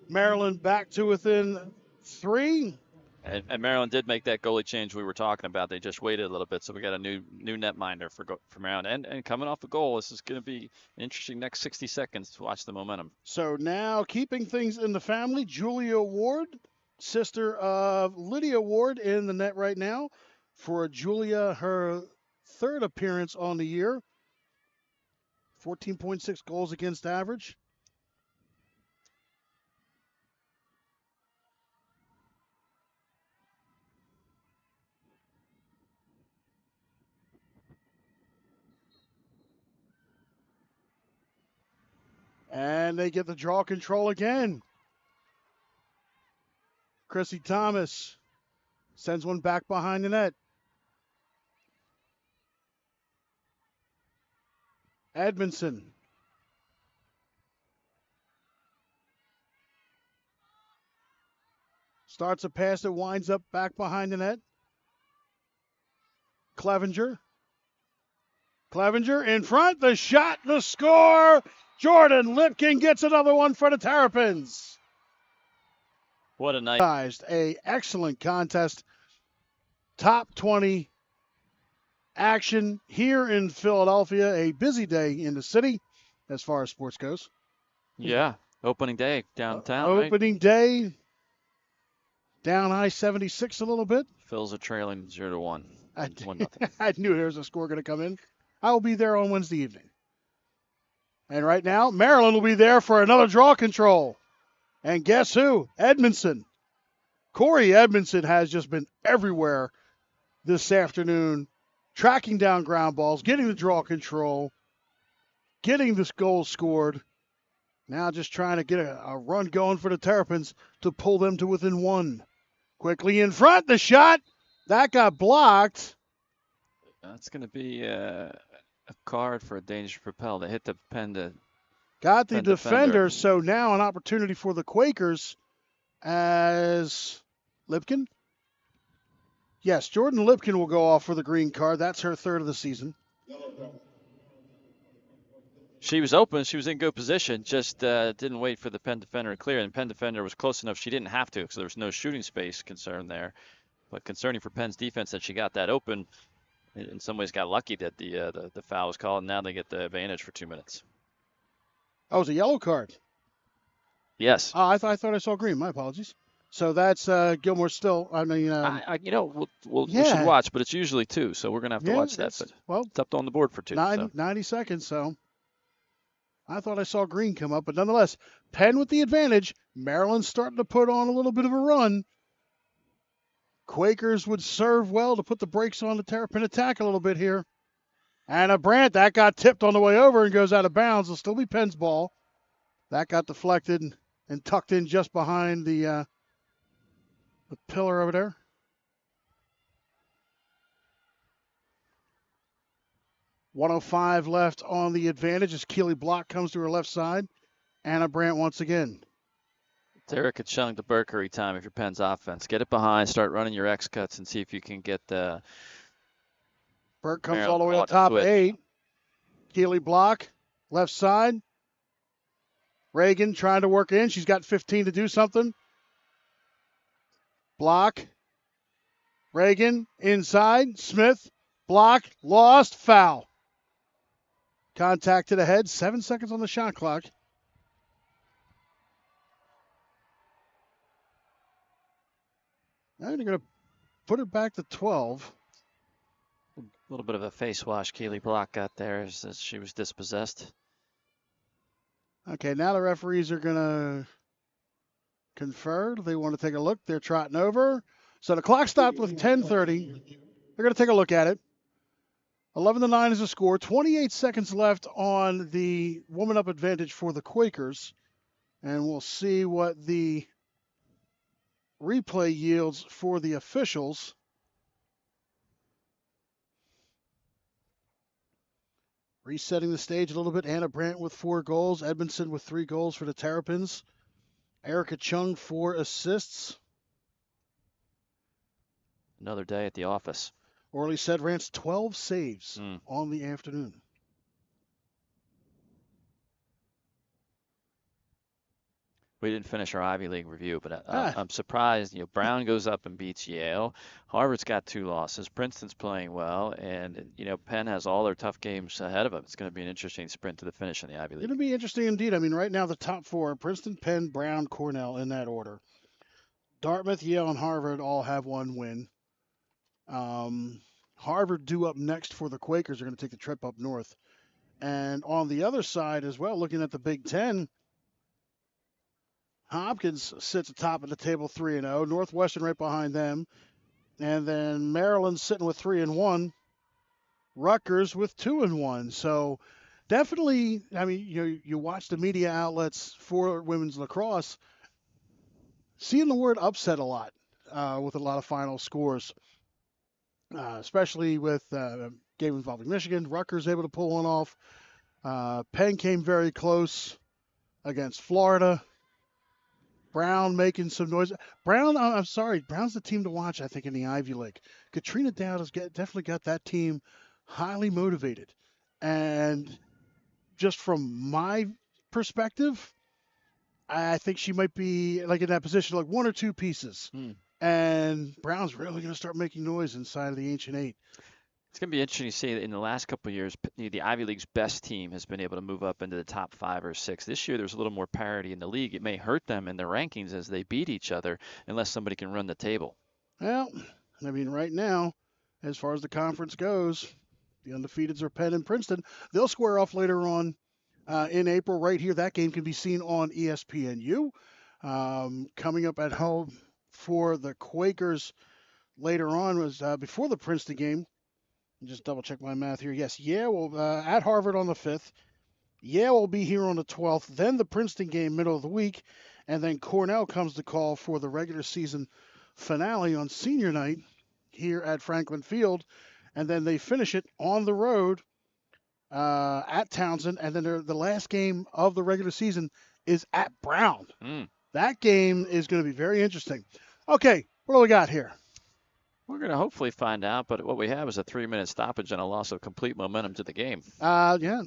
Maryland back to within 3. And Maryland did make that goalie change we were talking about. They just waited a little bit, so we got a new netminder for Maryland. And coming off a goal, this is going to be an interesting next 60 seconds to watch the momentum. So now keeping things in the family, Julia Ward, sister of Lydia Ward, in the net right now. For Julia, her 3rd appearance on the year. 14.6 goals against average. And they get the draw control again. Chrissy Thomas sends one back behind the net. Edmondson. Starts a pass that winds up back behind the net. Clevenger. Clevenger in front. The shot, the score. Jordan Lipkin gets another one for the Terrapins. What a nice. A excellent contest. Top 20 action here in Philadelphia. A busy day in the city as far as sports goes. Yeah, opening day downtown. Opening day. Down I-76 a little bit. Phils are trailing 0-1. 1-0. I knew there was a score going to come in. I will be there on Wednesday evening. And right now, Maryland will be there for another draw control. And guess who? Edmondson. Corey Edmondson has just been everywhere this afternoon, tracking down ground balls, getting the draw control, getting this goal scored. Now just trying to get a run going for the Terrapins to pull them to within 1. Quickly in front, the shot. That got blocked. That's going to be a card for a dangerous propel. They hit the Penn. Got the defender, so now an opportunity for the Quakers as Lipkin. Yes, Jordan Lipkin will go off for the green card. That's her 3rd of the season. She was open. She was in good position. Just didn't wait for the Penn defender to clear. And Penn defender was close enough. She didn't have to because there was no shooting space concern there. But concerning for Penn's defense that she got that open. In some ways, got lucky that the foul was called. And now they get the advantage for 2 minutes. Oh, it was a yellow card. Yes. Oh, I thought I saw green. My apologies. So that's Gilmore still. I mean, we should watch, but it's usually 2, so we're gonna have to watch that. But it's up on the board for 2. 90 seconds. So I thought I saw green come up, but nonetheless, Penn with the advantage. Maryland's starting to put on a little bit of a run. Quakers would serve well to put the brakes on the Terrapin attack a little bit here. Anna Brandt, that got tipped on the way over and goes out of bounds. It'll still be Penn's ball. That got deflected and tucked in just behind the pillar over there. .105 left on the advantage as Keely Block comes to her left side. Anna Brandt once again. It's Erica Chung to Berkery time if you're Penn's offense. Get it behind, start running your X cuts, and see if you can get the. Burke comes all the way up top 8. Keely Block, left side. Reagan trying to work in. She's got 15 to do something. Block. Reagan inside. Smith. Block. Lost. Foul. Contact to the head. 7 seconds on the shot clock. Now they're going to put it back to 12. A little bit of a face wash Keely Block got there as she was dispossessed. Okay, now the referees are going to confer. They want to take a look. They're trotting over. So the clock stopped with 10:30. They're going to take a look at it. 11-9 is the score. 28 seconds left on the woman up advantage for the Quakers. And we'll see what the replay yields for the officials. Resetting the stage a little bit, Anna Brandt with 4 goals. Edmondson with 3 goals for the Terrapins. Erica Chung, 4 assists. Another day at the office. Orly Sedrance, 12 saves on the afternoon. We didn't finish our Ivy League review, but I'm surprised. Brown goes up and beats Yale. Harvard's got 2 losses. Princeton's playing well, and Penn has all their tough games ahead of them. It's going to be an interesting sprint to the finish in the Ivy League. It's going to be interesting indeed. I mean, right now the top 4: Princeton, Penn, Brown, Cornell, in that order. Dartmouth, Yale, and Harvard all have 1 win. Harvard due up next for the Quakers. Are going to take the trip up north. And on the other side as well, looking at the Big Ten, Hopkins sits atop of the table 3-0. Northwestern right behind them. And then Maryland sitting with 3-1. Rutgers with 2-1. So definitely, I mean, you watch the media outlets for women's lacrosse, seeing the word upset a lot with a lot of final scores, especially with game involving Michigan. Rutgers able to pull one off. Penn came very close against Florida. Brown making some noise. Brown's the team to watch, I think, in the Ivy League. Katrina Dowd has definitely got that team highly motivated. And just from my perspective, I think she might be like in that position, like 1 or 2 pieces. And Brown's really going to start making noise inside of the Ancient Eight. It's going to be interesting to see that in the last couple of years, the Ivy League's best team has been able to move up into the top 5 or 6. This year, there's a little more parity in the league. It may hurt them in their rankings as they beat each other unless somebody can run the table. Well, I mean, right now, as far as the conference goes, the undefeateds are Penn and Princeton. They'll square off later on in April right here. That game can be seen on ESPNU. Coming up at home for the Quakers later on was before the Princeton game. Just double check my math here. Yes, Yale will at Harvard on the 5th. Yale will be here on the 12th. Then the Princeton game middle of the week. And then Cornell comes to call for the regular season finale on senior night here at Franklin Field. And then they finish it on the road at Townsend. And then the last game of the regular season is at Brown. That game is going to be very interesting. Okay, what do we got here? We're going to hopefully find out, but what we have is a 3-minute stoppage and a loss of complete momentum to the game. Yeah.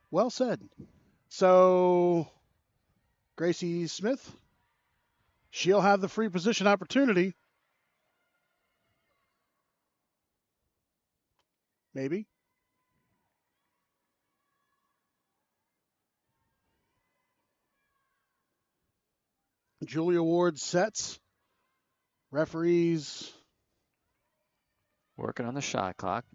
Well said. So, Gracie Smith, she'll have the free position opportunity. Maybe. Julia Ward sets. Referees working on the shot clock.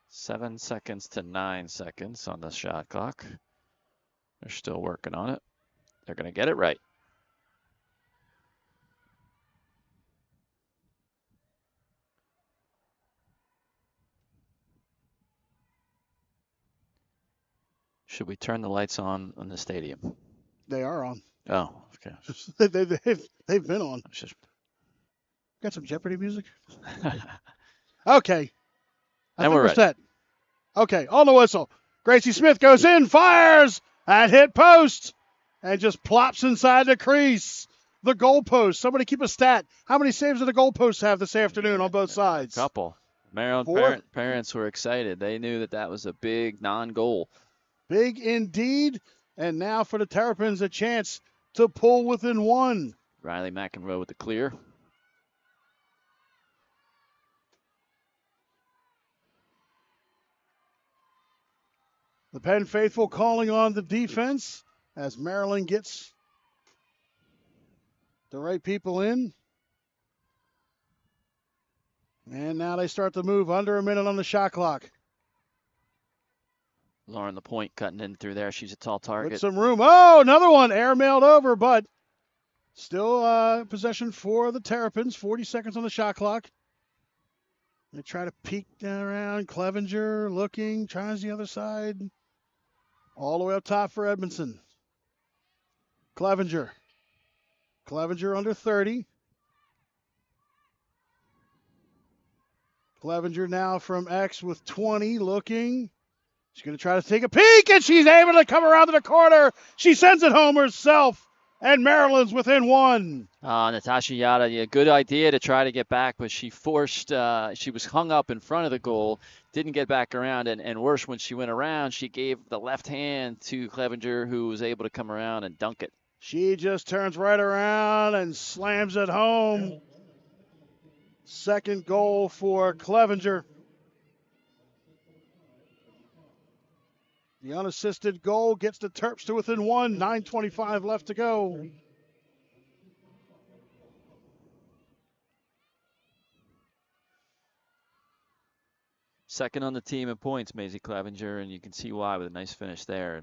7 seconds to 9 seconds on the shot clock. They're still working on it. They're going to get it right. Should we turn the lights on in the stadium? They are on. Oh, okay. They've been on. Got some Jeopardy music? Okay. I think we're set. Okay, on the whistle. Gracie Smith goes in, fires at hit post, and just plops inside the crease. The goalpost. Somebody keep a stat. How many saves did the goalposts have this afternoon on both sides? A couple. Maryland parents were excited. They knew that was a big non-goal. Big indeed. And now for the Terrapins, a chance to pull within 1. Riley McEnroe with the clear. The Penn faithful calling on the defense as Maryland gets the right people in. And now they start to move under a minute on the shot clock. Lauren Lapointe cutting in through there. She's a tall target. With some room. Oh, another one air-mailed over, but still possession for the Terrapins. 40 seconds on the shot clock. They try to peek down around. Clevenger looking, tries the other side. All the way up top for Edmondson. Clevenger under 30. Clevenger now from X with 20, looking. She's going to try to take a peek, and she's able to come around to the corner. She sends it home herself, and Maryland's within one. Natasha Yada, yeah, good idea to try to get back, but she forced, she was hung up in front of the goal, didn't get back around, and worse, when she went around, she gave the left hand to Clevenger, who was able to come around and dunk it. She just turns right around and slams it home. Second goal for Clevenger. The unassisted goal gets the Terps to within one. 9:25 left to go. Second on the team in points, Maisie Clevenger, and you can see why with a nice finish there.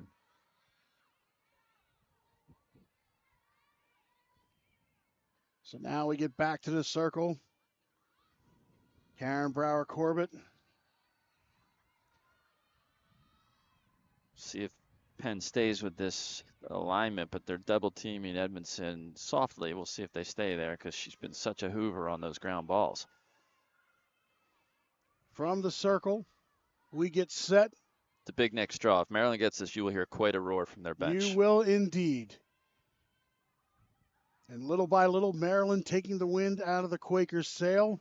So now we get back to the circle. Karen Brower-Corbett. See if Penn stays with this alignment, but they're double teaming Edmondson softly. We'll see if they stay there because she's been such a hoover on those ground balls. From the circle, we get set. The big next draw. If Maryland gets this, you will hear quite a roar from their bench. You will indeed. And little by little, Maryland taking the wind out of the Quakers' sail.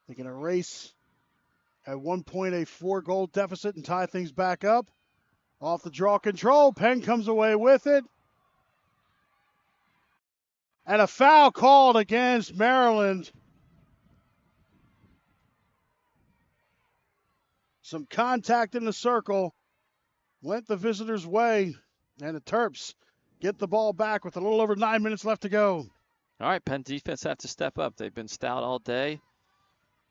They can erase at one point a 4-goal deficit and tie things back up. Off the draw control, Penn comes away with it. And a foul called against Maryland. Some contact in the circle went the visitors' way, and the Terps get the ball back with a little over 9 minutes left to go. All right, Penn defense have to step up. They've been stout all day.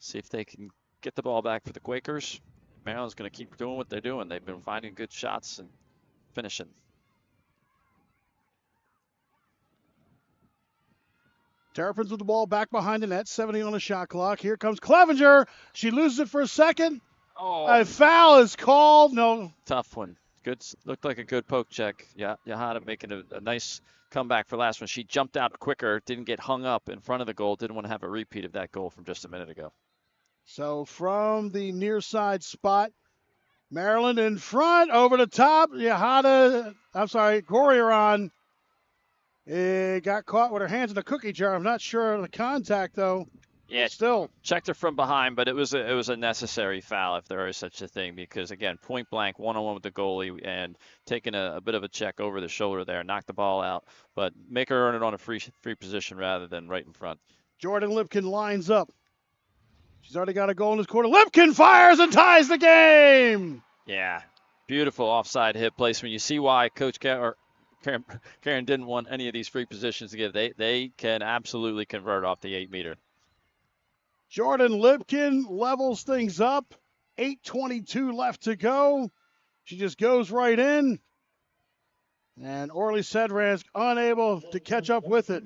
See if they can get the ball back for the Quakers. Maryland's going to keep doing what they're doing. They've been finding good shots and finishing. Terrapins with the ball back behind the net, 70 on the shot clock. Here comes Clevenger. She loses it for a second. Oh. A foul is called. No. Tough one. Good. Looked like a good poke check. Yeah, Yahada making a nice comeback for last one. She jumped out quicker, didn't get hung up in front of the goal, didn't want to have a repeat of that goal from just a minute ago. So from the near side spot, Maryland in front, over the top. Gorieron got caught with her hands in the cookie jar. I'm not sure of the contact, though. Yeah, still checked her from behind, but it was a necessary foul if there is such a thing, because again, point blank, one-on-one with the goalie and taking a bit of a check over the shoulder there, knocked the ball out, but make her earn it on a free position rather than right in front. Jordan Lipkin lines up. She's already got a goal in this quarter. Lipkin fires and ties the game. Yeah, beautiful offside hit placement. You see why Coach Karen didn't want any of these free positions to give. They can absolutely convert off the 8-meter. Jordan Lipkin levels things up. 8:22 left to go. She just goes right in. And Orly Sedransk unable to catch up with it.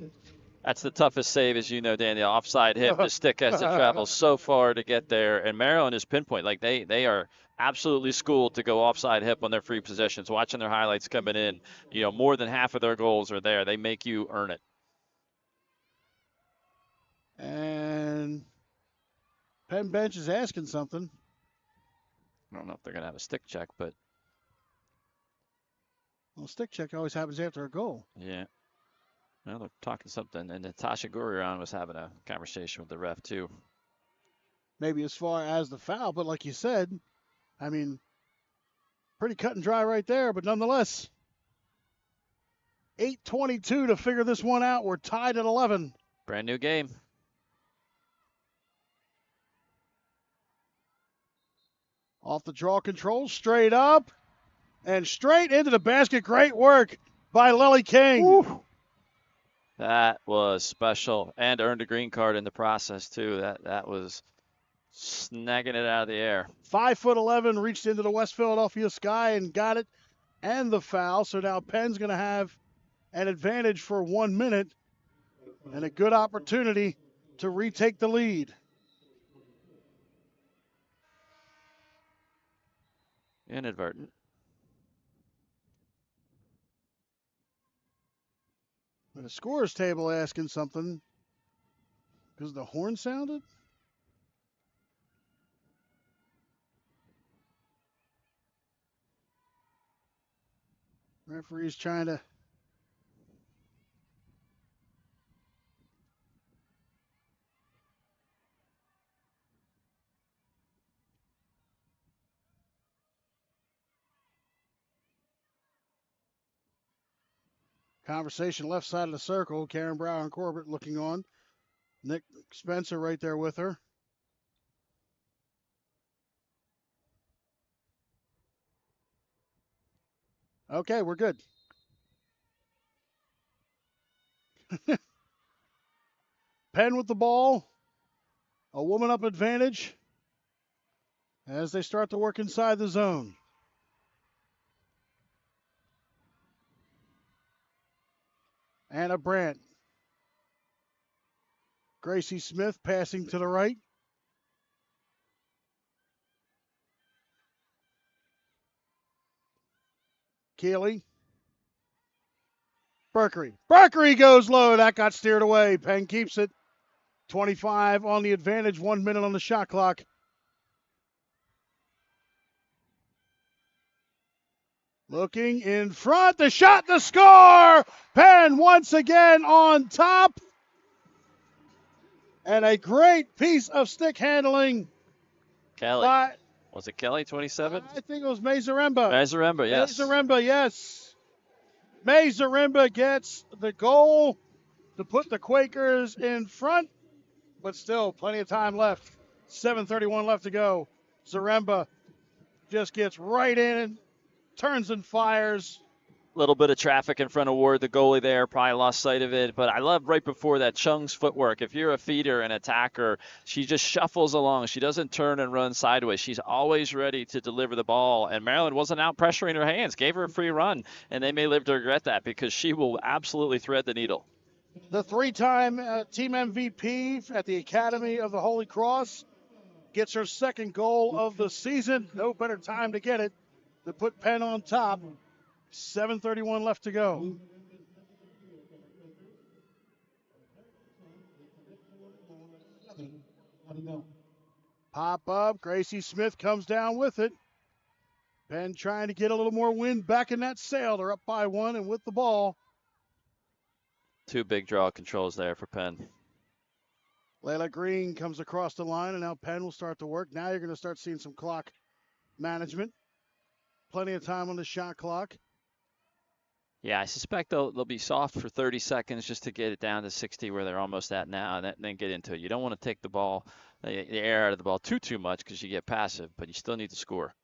That's the toughest save, as you know, Dan. The offside hit, the stick has to travel so far to get there. And Maryland is pinpoint. Like they are absolutely schooled to go offside hip on their free possessions. Watching their highlights coming in, more than half of their goals are there. They make you earn it. And Penn bench is asking something. I don't know if they're going to have a stick check, but. Well, stick check always happens after a goal. Yeah. Well, they're talking something, and Natasha Gorieron was having a conversation with the ref, too. Maybe as far as the foul, but like you said, I mean, pretty cut and dry right there, but nonetheless, 8:22 to figure this one out. We're tied at 11. Brand new game. Off the draw control, straight up, and straight into the basket. Great work by Lily King. Woo. That was special, and earned a green card in the process, too. That was snagging it out of the air. 5'11", reached into the West Philadelphia sky and got it, and the foul. So now Penn's going to have an advantage for 1 minute and a good opportunity to retake the lead. Inadvertent. The scorer's table asking something because the horn sounded. Referee's trying to. Conversation left side of the circle. Karen Brown and Corbett looking on. Nick Spencer right there with her. Okay, we're good. Penn with the ball. A woman up advantage as they start to work inside the zone. Anna Brandt. Gracie Smith passing to the right. Keeley. Berkery. Berkery goes low. That got steered away. Penn keeps it. 25 on the advantage. 1 minute on the shot clock. Looking in front. The shot, the score. Penn once again on top. And a great piece of stick handling. Kelly. Was it Kelly, 27? I think it was Mazaremba. Mazaremba, yes. Mazaremba, yes. Mazaremba gets the goal to put the Quakers in front, but still plenty of time left. 7:31 left to go. Zaremba just gets right in, turns and fires. Little bit of traffic in front of Ward, the goalie there, probably lost sight of it. But I love right before that Chung's footwork. If you're a feeder and attacker, she just shuffles along. She doesn't turn and run sideways. She's always ready to deliver the ball. And Maryland wasn't out pressuring her hands, gave her a free run. And they may live to regret that because she will absolutely thread the needle. The three-time team MVP at the Academy of the Holy Cross gets her second goal of the season. No better time to get it to put Penn on top. 7:31 left to go. Pop up. Gracie Smith comes down with it. Penn trying to get a little more wind back in that sail. They're up by one and with the ball. Two big draw controls there for Penn. Layla Green comes across the line, and now Penn will start to work. Now you're going to start seeing some clock management. Plenty of time on the shot clock. Yeah, I suspect they'll be soft for 30 seconds just to get it down to 60 where they're almost at now, and then get into it. You don't want to take the ball, the air out of the ball too much because you get passive, but you still need to score.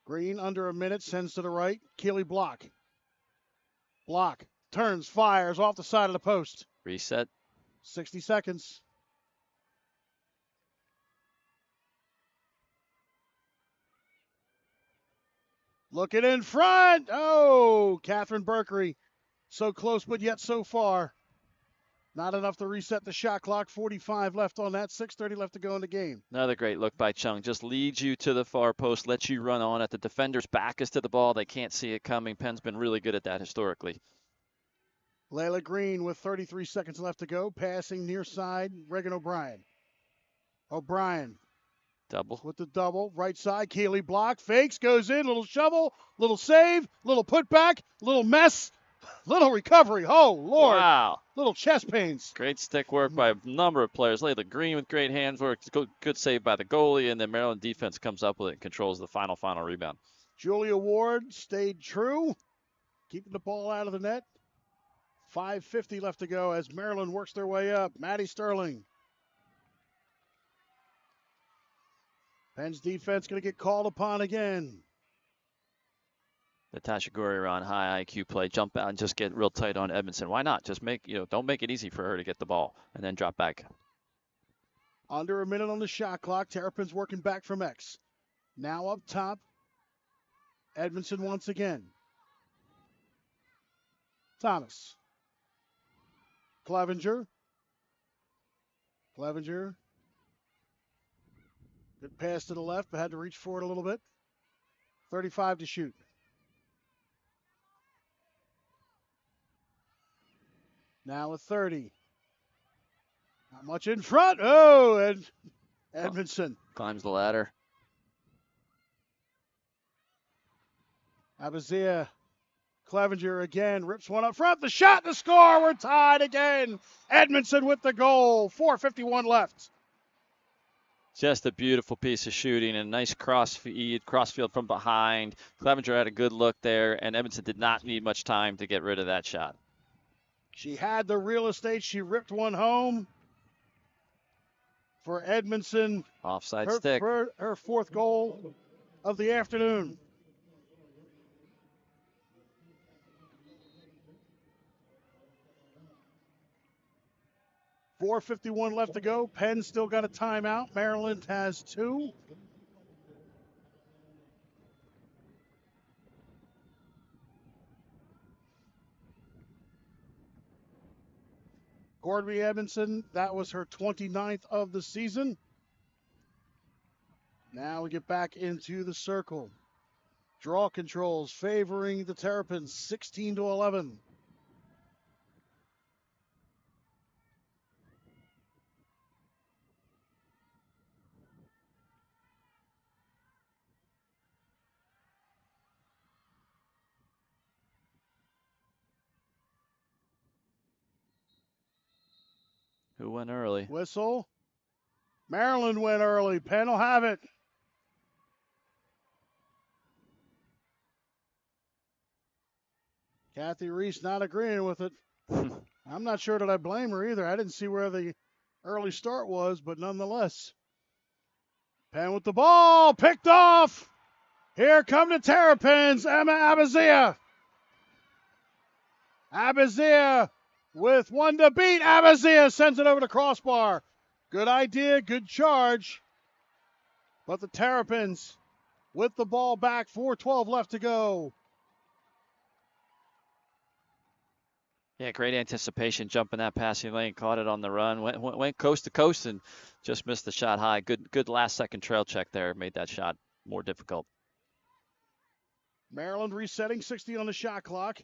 Green under a minute, sends to the right. Keeley block. Block. Turns, fires off the side of the post. Reset. 60 seconds. Looking in front. Oh, Catherine Berkery. So close, but yet so far. Not enough to reset the shot clock. 45 left on that. 6:30 left to go in the game. Another great look by Chung. Just leads you to the far post, lets you run on it. The defender's back is to the ball. They can't see it coming. Penn's been really good at that historically. Layla Green with 33 seconds left to go. Passing near side, Regan O'Brien. O'Brien. Double. With the double. Right side, Keeley block. Fakes, goes in. Little shovel, little save, little putback, little mess, little recovery. Oh, Lord. Wow. Little chest pains. Great stick work by a number of players. Layla Green with great hands work. Good save by the goalie, and then Maryland defense comes up with it and controls the final rebound. Julia Ward stayed true, keeping the ball out of the net. 5:50 left to go as Maryland works their way up. Maddie Sterling. Penn's defense going to get called upon again. Natasha Gurrier on high IQ play, jump out and just get real tight on Edmondson. Why not? Just don't make it easy for her to get the ball and then drop back. Under a minute on the shot clock. Terrapin's working back from X. Now up top. Edmondson once again. Thomas. Clevenger. Good pass to the left, but had to reach for it a little bit. 35 to shoot. Now with 30. Not much in front. Oh, and Edmondson. Climbs the ladder. Abazia Clevenger again rips one up front. The shot, the score. We're tied again. Edmondson with the goal. 4:51 left. Just a beautiful piece of shooting and a nice crossfield from behind. Clevenger had a good look there, and Edmondson did not need much time to get rid of that shot. She had the real estate. She ripped one home for Edmondson. Offside stick. Her fourth goal of the afternoon. .451 left to go. Penn still got a timeout. Maryland has 2. Gordby Edmondson, that was her 29th of the season. Now we get back into the circle. Draw controls favoring the Terrapins, 16-11. Who went early? Whistle. Maryland went early. Penn will have it. Kathy Reese not agreeing with it. I'm not sure that I blame her either. I didn't see where the early start was, but nonetheless. Penn with the ball. Picked off. Here come the Terrapins. Emma Abazia. Abazia with one to beat. Abazia sends it over the crossbar. Good idea, good charge. But the Terrapins with the ball back, 4:12 left to go. Yeah, great anticipation, jumping that passing lane, caught it on the run, went coast to coast and just missed the shot high. Good last second trail check there, made that shot more difficult. Maryland resetting, 60 on the shot clock.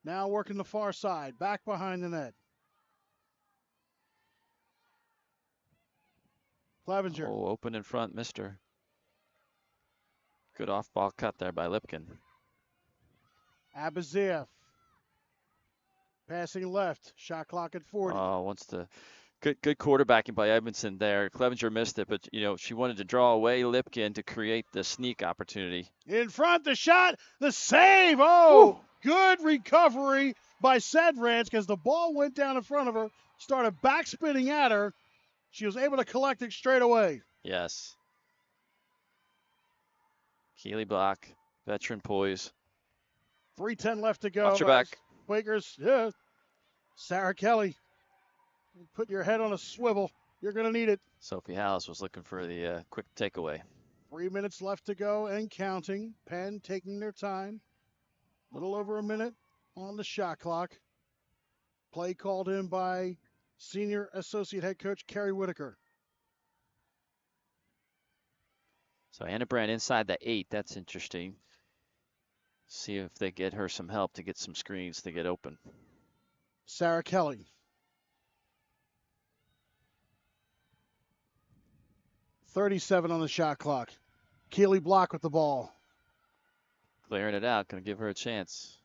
Now working the far side, back behind the net. Clevenger. Oh, open in front, mister. Good off-ball cut there by Lipkin. Abazia. Passing left, shot clock at 40. Oh, good quarterbacking by Edmondson there. Clevenger missed it, but she wanted to draw away Lipkin to create the sneak opportunity. In front, the shot, the save. Oh, good recovery by Sedrans because the ball went down in front of her, started backspinning at her. She was able to collect it straight away. Yes. Keely Block, veteran poise. 3:10 left to go. Watch your back. Quakers, yeah. Sarah Kelly, put your head on a swivel. You're going to need it. Sophie Hallis was looking for the quick takeaway. 3 minutes left to go and counting. Penn taking their time. A little over a minute on the shot clock. Play called in by Senior Associate Head Coach Kerry Whitaker. So Anna Brandt inside the 8. That's interesting. See if they get her some help to get some screens to get open. Sarah Kelly. .37 on the shot clock. Keely Block with the ball. Clearing it out, going to give her a chance.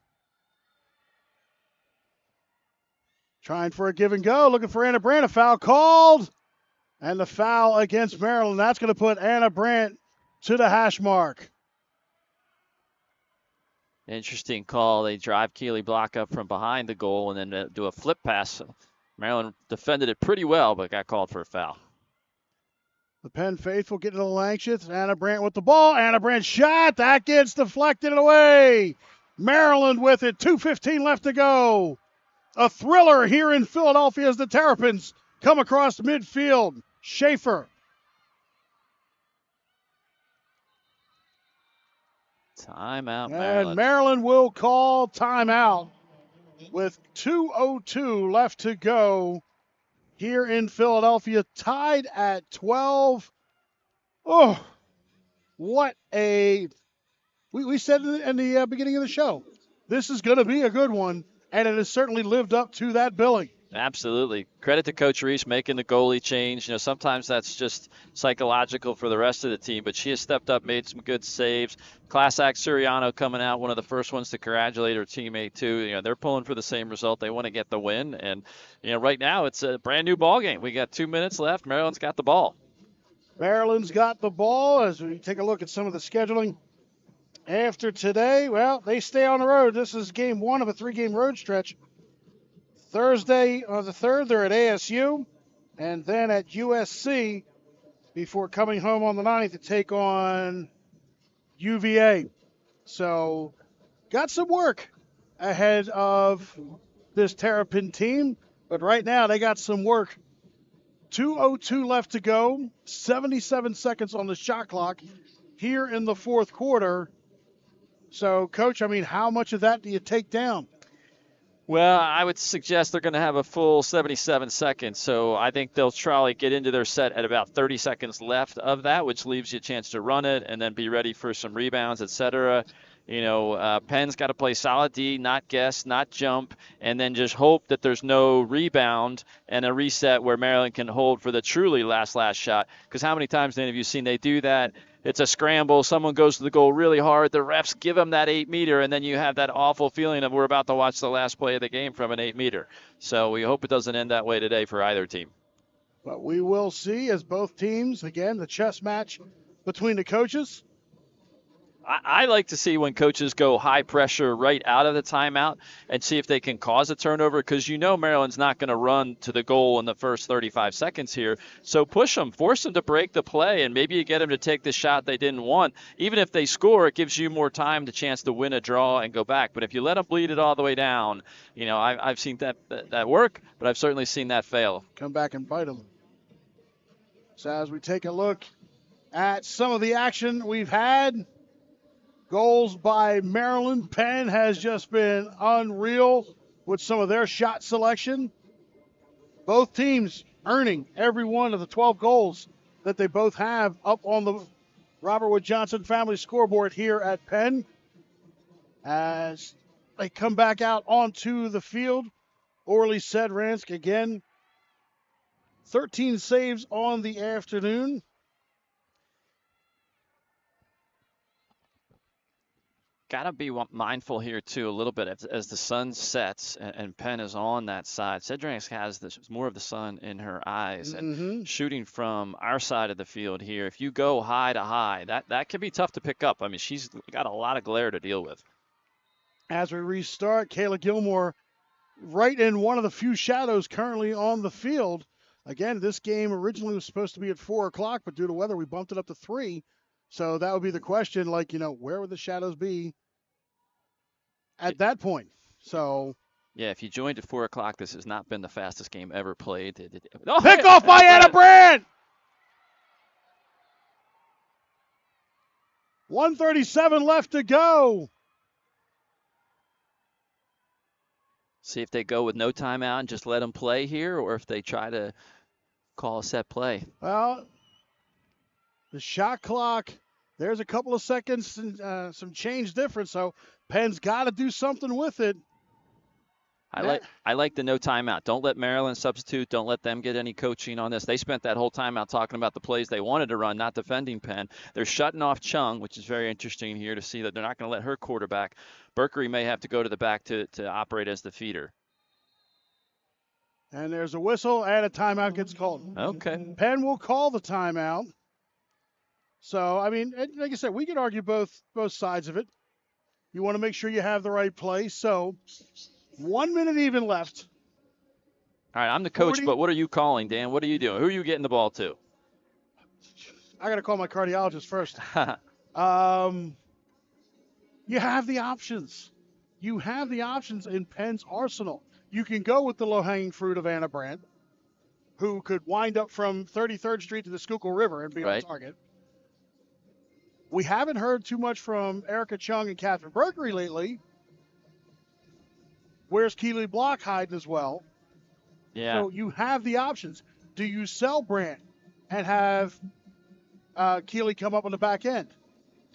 Trying for a give and go, looking for Anna Brandt. A foul called. And the foul against Maryland. That's going to put Anna Brandt to the hash mark. Interesting call. They drive Keely Block up from behind the goal and then do a flip pass. Maryland defended it pretty well, but got called for a foul. The Penn faithful getting a little anxious. Anna Brandt with the ball. Anna Brandt shot. That gets deflected away. Maryland with it. 2:15 left to go. A thriller here in Philadelphia as the Terrapins come across midfield. Schaefer. Timeout, Maryland. And Maryland will call timeout with 2:02 left to go here in Philadelphia, tied at 12. Oh, what a... We said in the beginning of the show, this is going to be a good one, and it has certainly lived up to that billing. Absolutely. Credit to Coach Reese making the goalie change. Sometimes that's just psychological for the rest of the team, but she has stepped up, made some good saves. Class act Suriano coming out, one of the first ones to congratulate her teammate too. They're pulling for the same result. They want to get the win, and right now it's a brand new ball game. We got 2 minutes left. Maryland's got the ball. Maryland's got the ball. As we take a look at some of the scheduling after today, well, they stay on the road. This is game 1 of a 3-game road stretch. Thursday on the 3rd, they're at ASU, and then at USC before coming home on the 9th to take on UVA. So, got some work ahead of this Terrapin team, but right now they got some work. 2:02 left to go, 77 seconds on the shot clock here in the fourth quarter. So, Coach, how much of that do you take down? Well, I would suggest they're going to have a full 77 seconds, so I think they'll try to get into their set at about 30 seconds left of that, which leaves you a chance to run it and then be ready for some rebounds, etc. Penn's got to play solid D, not guess, not jump, and then just hope that there's no rebound and a reset where Maryland can hold for the truly last shot. Because how many times then have you seen they do that? It's a scramble. Someone goes to the goal really hard. The refs give them that 8-meter, and then you have that awful feeling of we're about to watch the last play of the game from an 8-meter. So we hope it doesn't end that way today for either team. But we will see as both teams, again, the chess match between the coaches. I like to see when coaches go high pressure right out of the timeout and see if they can cause a turnover, because Maryland's not going to run to the goal in the first 35 seconds here. So push them, force them to break the play, and maybe you get them to take the shot they didn't want. Even if they score, it gives you more time, the chance to win a draw and go back. But if you let them bleed it all the way down, I've seen that work, but I've certainly seen that fail. Come back and bite them. So as we take a look at some of the action we've had, goals by Maryland. Penn has just been unreal with some of their shot selection. Both teams earning every one of the 12 goals that they both have up on the Robert Wood Johnson family scoreboard here at Penn. As they come back out onto the field, Orly Sedransk again, 13 saves on the afternoon. Got to be mindful here, too, a little bit as the sun sets and Penn is on that side. Sedransk has more of the sun in her eyes. And shooting from our side of the field here, if you go high to high, that can be tough to pick up. She's got a lot of glare to deal with. As we restart, Kayla Gilmore right in one of the few shadows currently on the field. Again, this game originally was supposed to be at 4 o'clock, but due to weather, we bumped it up to 3. So that would be the question, where would the shadows be at that point? So, yeah, if you joined at 4 o'clock, this has not been the fastest game ever played. Pick off by Anna Brandt! 1:37 left to go. See if they go with no timeout and just let them play here, or if they try to call a set play. Well, the shot clock, there's a couple of seconds and some change difference, so Penn's got to do something with it. I like the no timeout. Don't let Maryland substitute. Don't let them get any coaching on this. They spent that whole timeout talking about the plays they wanted to run, not defending Penn. They're shutting off Chung, which is very interesting here to see that they're not going to let her quarterback. Berkery may have to go to the back to operate as the feeder. And there's a whistle and a timeout gets called. Okay. Penn will call the timeout. So, like I said, we can argue both sides of it. You want to make sure you have the right play. So, 1 minute even left. All right, I'm the coach, but what are you calling, Dan? What are you doing? Who are you getting the ball to? I got to call my cardiologist first. You have the options. You have the options in Penn's arsenal. You can go with the low-hanging fruit of Anna Brandt, who could wind up from 33rd Street to the Schuylkill River and be on target. We haven't heard too much from Erica Chung and Catherine Berkery lately. Where's Keely Block hiding as well? Yeah. So you have the options. Do you sell Brandt and have Keely come up on the back end?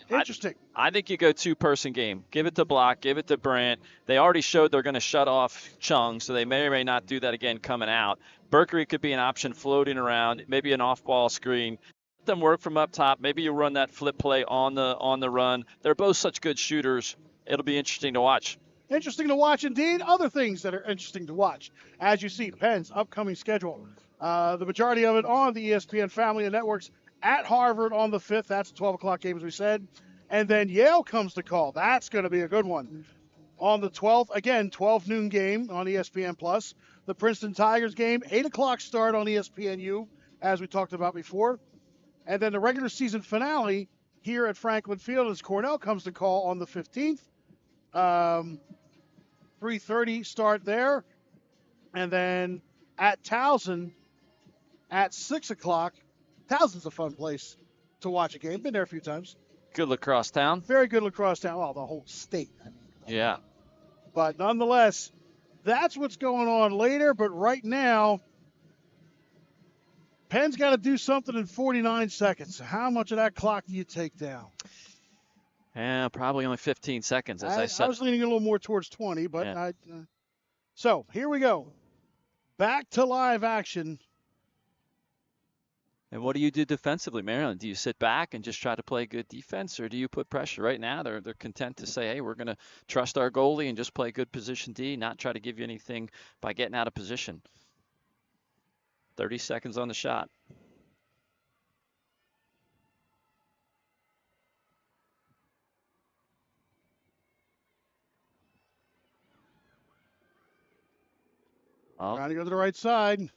Interesting. I think you go two-person game. Give it to Block, give it to Brandt. They already showed they're going to shut off Chung, so they may or may not do that again coming out. Berkery could be an option floating around, maybe an off-ball screen. Let them work from up top. Maybe you run that flip play on the run. They're both such good shooters. It'll be interesting to watch. Interesting to watch indeed. Other things that are interesting to watch as you see Penn's upcoming schedule. The majority of it on the ESPN family of networks. At Harvard on the 5th. That's a 12 o'clock game, as we said. And then Yale comes to call. That's going to be a good one. On the 12th, again, 12 noon game on ESPN+. The Princeton Tigers game, 8 o'clock start on ESPNU, as we talked about before. And then the regular season finale here at Franklin Field as Cornell comes to call on the 15th. 3:30 start there. And then at Towson at 6 o'clock. Towson's a fun place to watch a game. Been there a few times. Good lacrosse town. Very good lacrosse town. Well, the whole state. I mean. Yeah. But nonetheless, that's what's going on later. But right now, Penn's got to do something in 49 seconds. How much of that clock do you take down? Yeah, probably only 15 seconds, as I said. I was leaning a little more towards 20, but yeah. So here we go. Back to live action. And what do you do defensively, Maryland? Do you sit back and just try to play good defense, or do you put pressure? Right now, they're content to say, hey, we're going to trust our goalie and just play good position D, not try to give you anything by getting out of position. 30 seconds on the shot. Trying to go to the right side.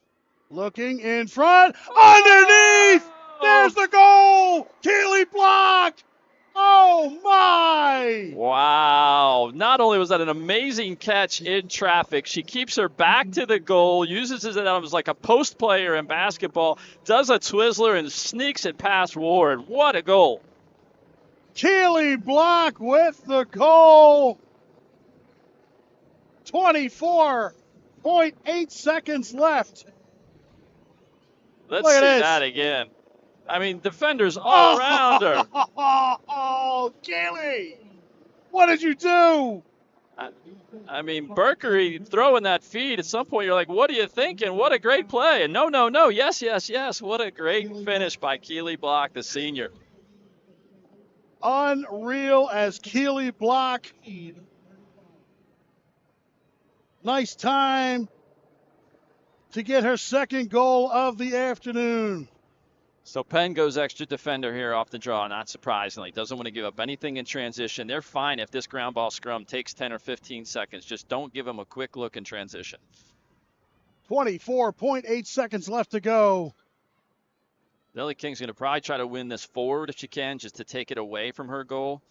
Looking in front. Underneath! There's the goal! Keeley blocked! Oh, my! Wow. Not only was that an amazing catch in traffic, she keeps her back to the goal, uses it as like a post player in basketball, does a Twizzler, and sneaks it past Ward. What a goal. Keeley Block with the goal. 24.8 seconds left. Let's see that again. I mean, defenders all around her. Oh, Keeley! What did you do? I mean, Berkery throwing that feed, at some point you're like, what are you thinking? What a great play. And no. Yes. What a great finish by Keeley Block, the senior. Unreal as Keeley Block. Nice time to get her second goal of the afternoon. So Penn goes extra defender here off the draw, not surprisingly. Doesn't want to give up anything in transition. They're fine if this ground ball scrum takes 10 or 15 seconds. Just don't give them a quick look in transition. 24.8 seconds left to go. Lily King's going to probably try to win this forward if she can, just to take it away from her goal.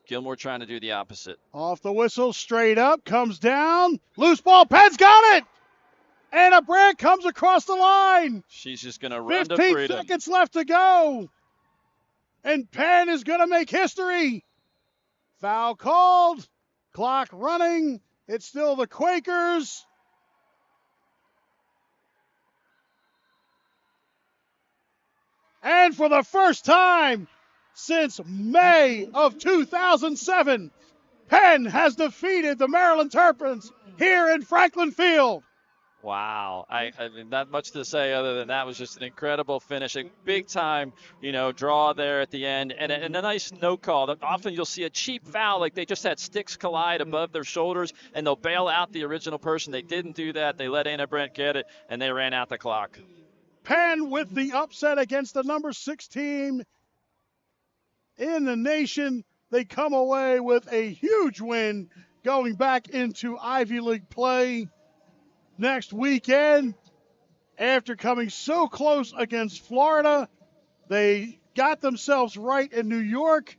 Gilmore trying to do the opposite. Off the whistle, straight up, comes down. Loose ball, Penn's got it! Anna Brandt comes across the line. She's just going to run to 15 seconds left to go. And Penn is going to make history. Foul called. Clock running. It's still the Quakers. And for the first time since May of 2007, Penn has defeated the Maryland Terrapins here in Franklin Field. Wow. I mean, not much to say other than that was just an incredible finish. A big time, draw there at the end. And a nice no call. Often you'll see a cheap foul, like they just had sticks collide above their shoulders, and they'll bail out the original person. They didn't do that. They let Anna Brandt get it, and they ran out the clock. Penn with the upset against the number 6 team in the nation. They come away with a huge win going back into Ivy League play next weekend. After coming so close against Florida, they got themselves right in New York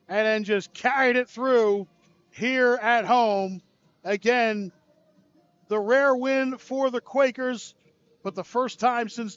and then just carried it through here at home. Again, the rare win for the Quakers, but the first time since